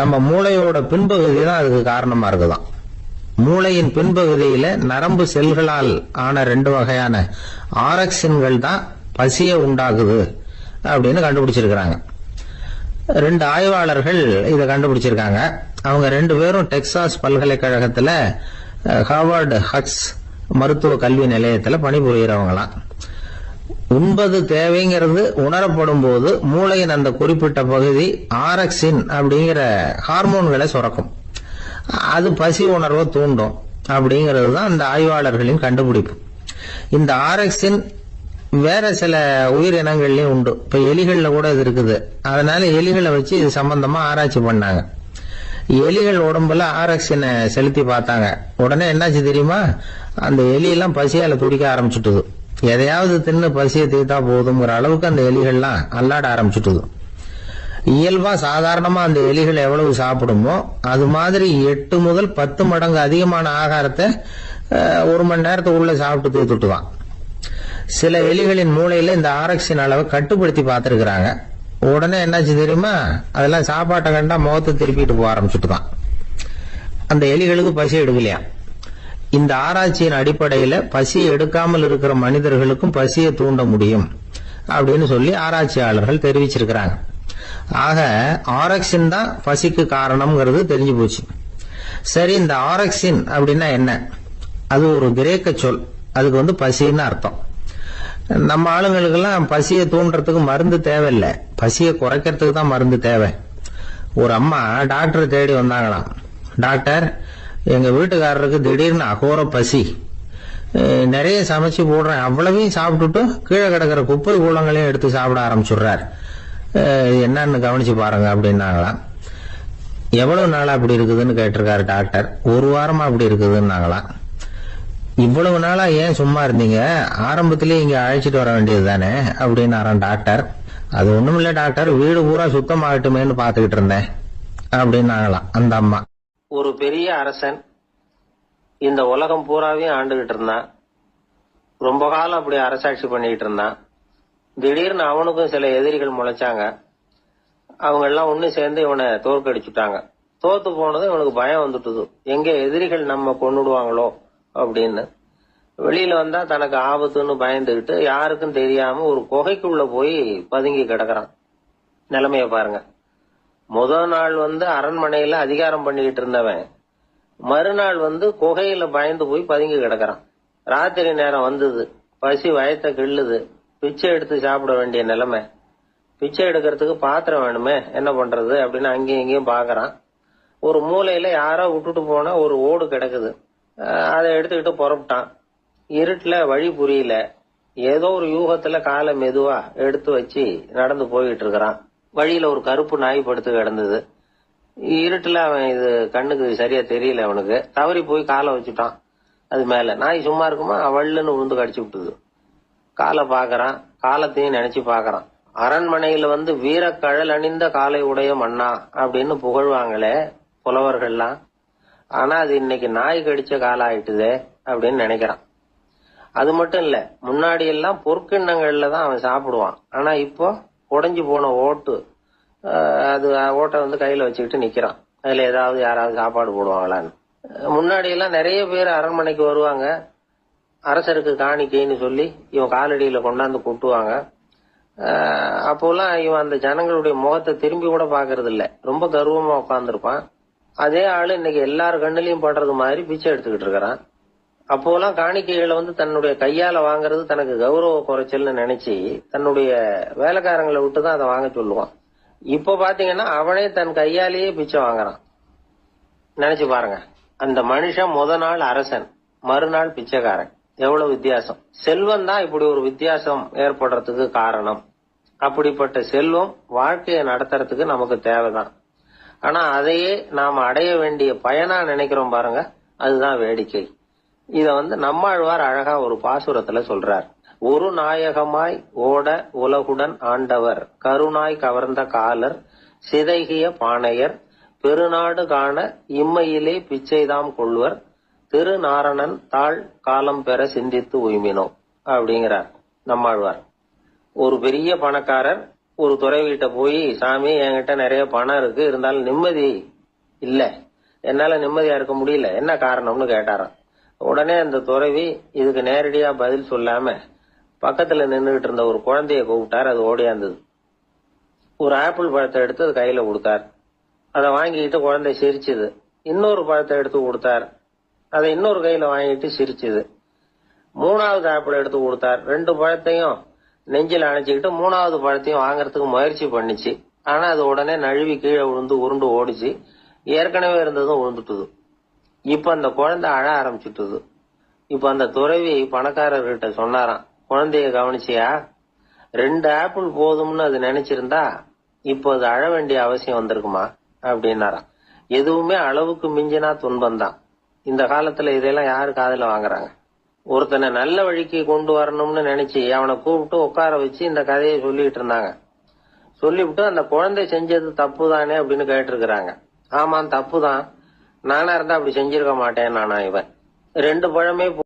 நம்ம மூளையோட பின்பகுதி தான் அதுக்கு காரணமா இருக்குதாம். மூளையின் பின்பகுதியில நரம்பு செல்களால் ஆன 2 வகையான ஆரக்சின்கள் தான் பசியை உண்டாக்குது அப்படின்னு கண்டுபிடிச்சிருக்கிறாங்க. 2 ஆய்வாளர்கள் இதை கண்டுபிடிச்சிருக்காங்க. அவங்க 2 பேரும் டெக்சாஸ் பல்கலைக்கழகத்துல ஹார்வர்டு ஹக்ஸ் மருத்துவ கல்வி நிலையத்துல பணிபுரியறவங்களாம். உண்பது தேவைங்கிறது உணரப்படும் போது மூளையின் அந்த குறிப்பிட்ட பகுதி ஆரக்சின் அப்படிங்கிற ஹார்மோன்களை சுரக்கும். அது பசி உணர்வை தூண்டும் அப்படிங்கிறது தான் அந்த ஆய்வாளர்களின் கண்டுபிடிப்பு. இந்த ஆரக்சின் வேற சில உயிரினங்கள்லயும் உண்டு. இப்ப எலிகள்ல கூட இது இருக்குது. அதனால எலிகளை வச்சு இது சம்பந்தமா ஆராய்ச்சி பண்ணாங்க. எலிகள் உடம்புல ஆரக்சினை செலுத்தி பார்த்தாங்க. உடனே என்னாச்சு தெரியுமா? அந்த எலியெல்லாம் பசியால துடிக்க ஆரம்பிச்சுட்டுது. எதையாவது தின்னு பசியை தீர்த்தா போதுங்கிற அளவுக்கு அந்த எலிகள்லாம் அல்லாட ஆரம்பிச்சுட்டுது. இயல்பா சாதாரணமா அந்த எலிகள் எவ்வளவு சாப்பிடுமோ அது மாதிரி 8 முதல் 10 மடங்கு அதிகமான ஆகாரத்தை 1 மணி நேரத்துக்குள்ள சாப்பிட்டு தீர்த்துட்டுதான். சில எலிகளின் மூளையில இந்த ஆரக்சின் அளவை கட்டுப்படுத்தி பார்த்திருக்கிறாங்க. உடனே என்னாச்சு தெரியுமா? அதெல்லாம் சாப்பாட்டை கண்டா முகத்தை திருப்பிட்டு போக ஆரம்பிச்சுட்டுதான். அந்த எலிகளுக்கு பசி எடுக்கலையா. இந்த ஆராய்ச்சியின் அடிப்படையில பசி எடுக்காமல் இருக்கிற மனிதர்களுக்கும் பசியை தூண்ட முடியும் அப்படின்னு சொல்லி ஆராய்ச்சியாளர்கள் தெரிவிச்சிருக்கிறாங்க. ஆக ஆரக்சின் தான் பசிக்கு காரணம்ங்கிறது தெரிஞ்சு போச்சு. சரி, இந்த ஆரக்சின் அப்படின்னா என்ன? அது ஒரு கிரேக்க சொல். அதுக்கு பசின்னு அர்த்தம். நம்ம ஆளுங்களுக்கெல்லாம் பசியை தூண்டுறதுக்கு மருந்து தேவையில்லை, பசியை குறைக்கிறதுக்கு தான் மருந்து தேவை. ஒரு அம்மா டாக்டர் தேடி வந்தாங்களாம். டாக்டர், எங்க வீட்டுக்காரருக்கு திடீர்னு அகோர பசி, நிறைய சமைச்சு போடுறேன், அவ்வளவையும் சாப்பிட்டுட்டு கீழே கிடக்கிற குப்பை கூலங்களையும் எடுத்து சாப்பிட ஆரம்பிச்சுடுறார், என்னன்னு கவனிச்சு பாருங்க அப்படின்னாங்களாம். எவ்வளவு நாளா அப்படி இருக்குதுன்னு கேட்டிருக்காரு டாக்டர். ஒரு வாரமா அப்படி இருக்குதுன்னாங்களாம். இவ்வளவு நாளா ஏன் சும்மா இருந்தீங்க, ஆரம்பத்திலேயே இங்க அழைச்சிட்டு வர வேண்டியது தானே அப்படின்னாராம் டாக்டர். அது ஒண்ணும் இல்ல டாக்டர், வீடு பூரா சுத்தமாகட்டுமேன்னு பாத்துக்கிட்டு இருந்தேன் அப்படின்னாங்களாம் அந்த அம்மா. ஒரு பெரிய அரசன் இந்த உலகம் பூராவையும் ஆண்டுகிட்டு இருந்தான். ரொம்ப காலம் அப்படி அரசாட்சி பண்ணிக்கிட்டு இருந்தான். திடீர்னு அவனுக்கும் சில எதிரிகள் முளைச்சாங்க. அவங்க எல்லாம் ஒண்ணு சேர்ந்து இவனை தோற்கடிச்சுட்டாங்க. தோத்து போனதும் இவனுக்கு பயம் வந்துட்டுது, எங்க எதிரிகள் நம்ம கொன்னுடுவாங்களோ அப்படின்னு. வெளியில வந்தா தனக்கு ஆபத்துன்னு பயந்துகிட்டு யாருக்கும் தெரியாம ஒரு குகைக்குள்ள போய் பதுங்கி கிடக்குறான். நிலைமைய பாருங்க. முதல் நாள் அரண்மனையில அதிகாரம் பண்ணிக்கிட்டு இருந்தவன் மறுநாள் குகையில பயந்து போய் பதுங்கி கிடக்குறான். ராத்திரி நேரம் வந்தது, பசி வயத்தை கிள்ளுது, பிச்சை எடுத்து சாப்பிட வேண்டிய நிலைமை. பிச்சை எடுக்கிறதுக்கு பாத்திரம் வேணுமே, என்ன பண்றது அப்படின்னு அங்கேயும் இங்கேயும் பாக்குறான். ஒரு மூலையில யாரோ விட்டுட்டு போன ஒரு ஓடு கிடக்குது, அதை எடுத்துக்கிட்டு புறப்பட்டான். இருட்டுல வழி புரியல, ஏதோ ஒரு யூகத்துல காலை மெதுவா எடுத்து வச்சு நடந்து போயிட்டு இருக்கிறான். வழியில ஒரு கருப்பு நாய் படுத்து கிடந்தது. இருட்டுல அவன் இது கண்ணுக்கு சரியா தெரியல, அவனுக்கு தவறி போய் காலை வச்சுட்டான் அது மேல. நாய் சும்மா இருக்குமா, அவள்னு உழுந்து கடிச்சு விட்டுது. காலை பாக்குறான், காலத்தையும் நினைச்சு பாக்குறான். அரண்மனையில வீரக்கழல் அணிந்த காலை உடைய மன்னா அப்படின்னு புகழ்வாங்களே புலவர்கள்லாம், ஆனா அது இன்னைக்கு நாய் கடிச்ச காலம் ஆயிட்டுதே அப்படின்னு நினைக்கிறான். அது மட்டும் இல்ல, முன்னாடி எல்லாம் பொற்கிண்ணங்கள்ல தான் அவன் சாப்பிடுவான். ஆனா இப்போ உடைஞ்சு போன ஓட்டு, அது ஓட்டை கையில வச்சுக்கிட்டு நிக்கிறான். அதுல ஏதாவது யாராவது சாப்பாடு போடுவாங்களான்னு. முன்னாடி எல்லாம் நிறைய பேர் அரண்மனைக்கு வருவாங்க, அரசருக்கு காணிக்கைன்னு சொல்லி இவன் காலடியில கொண்டாந்து கொட்டுவாங்க. அப்போலாம் இவன் அந்த ஜனங்களுடைய முகத்தை திரும்பி கூட பாக்குறது இல்ல, ரொம்ப கர்வமா உட்கார்ந்துருப்பான். அதே ஆளு இன்னைக்கு எல்லாரு கண்ணுலயும் படுறது மாதிரி பிச்சை எடுத்துக்கிட்டு இருக்கிறான். அப்போலாம் காணிக்கைகளை தன்னுடைய கையால வாங்குறது தனக்கு கௌரவ குறைச்சல்னு நினைச்சு தன்னுடைய வேலைக்காரங்களை விட்டுதான் அதை வாங்க சொல்லுவான். இப்ப பாத்தீங்கன்னா அவனே தன் கையாலேயே பிச்சை வாங்குறான். நினைச்சு பாருங்க, அந்த மனுஷன் நாள் அரசன், மறுநாள் பிச்சைக்காரன். எவ்வளவு வித்தியாசம். செல்வம் தான் இப்படி ஒரு வித்தியாசம் ஏற்படுறதுக்கு காரணம். அப்படிப்பட்ட செல்வம் வாழ்க்கையை நடத்துறதுக்கு நமக்கு தேவைதான். ஆனா அதையே நாம அடைய வேண்டிய பயனா நினைக்கிறோம் பாருங்க, அதுதான் வேடிக்கை. இத நம்மாழ்வார் அழகா ஒரு பாசுரத்துல சொல்றார். ஒரு நாயகமாய் ஓட உலகுடன் ஆண்டவர், கருணாய் கவர்ந்த காலர், சிதைகிய பானையர், பெருநாடு காண இம்மையிலே பிச்சைதாம் கொள்வர், திருநாரணன் தாழ் காலம் பெற சிந்தித்து உய்மினோ அப்படிங்கிறார் நம்மாழ்வார். ஒரு பெரிய பணக்காரர் ஒரு துறவிகிட்ட போய், சாமி என்கிட்ட நிறைய பணம் இருக்கு, இருந்தாலும் நிம்மதி இல்ல, என்னால நிம்மதியா இருக்க முடியல, என்ன காரணம்னு கேட்டாராம். உடனே அந்த துறவி இதுக்கு நேரடியா பதில் சொல்லாம பக்கத்துல நின்றுகிட்டு இருந்த ஒரு குழந்தைய கூப்பிட்டார். அது ஓடியாந்தது. ஒரு ஆப்பிள் பழத்தை எடுத்து அது கையில கொடுத்தார். அதை வாங்கிட்டு குழந்தை சிரிச்சுது. இன்னொரு பழத்தை எடுத்து கொடுத்தார். அதை இன்னொரு கையில வாங்கிட்டு சிரிச்சுது. மூணாவது ஆப்பிள் எடுத்து கொடுத்தார். 2 பழத்தையும் நெஞ்சில் அணைச்சிக்கிட்டு 3வது பழத்தையும் வாங்கறதுக்கு முயற்சி பண்ணிச்சு. ஆனா அது உடனே நழுவி கீழே விழுந்து உருண்டு ஓடிச்சு. ஏற்கனவே இருந்ததும் விழுந்துட்டுது. இப்ப அந்த குழந்தை அழ ஆரம்பிச்சுட்டுது. இப்ப அந்த துறவி பணக்காரர்கிட்ட சொன்னாராம், குழந்தைய கவனிச்சியா, 2 ஆப்பிள் போதும்னு அது நினைச்சிருந்தா இப்போ அது அழ வேண்டிய அவசியம் வந்திருக்குமா அப்படின்னாராம். எதுவுமே அளவுக்கு மிஞ்சினா துன்பம் தான். இந்த காலத்துல இதெல்லாம் யாரு காதுல வாங்குறாங்க? ஒருத்தனை நல்ல வழிக்கு கொண்டு வரணும்னு நினைச்சு அவனை கூப்பிட்டு உட்கார வச்சு இந்த கதையை சொல்லிட்டு இருந்தாங்க. சொல்லிவிட்டு அந்த குழந்தை செஞ்சது தப்பு தானே அப்படின்னு கேட்டிருக்கிறாங்க. ஆமா, தப்பு தான், நானா இருந்தா அப்படி செஞ்சிருக்க மாட்டேன் நானா. இவன் 2 பழமே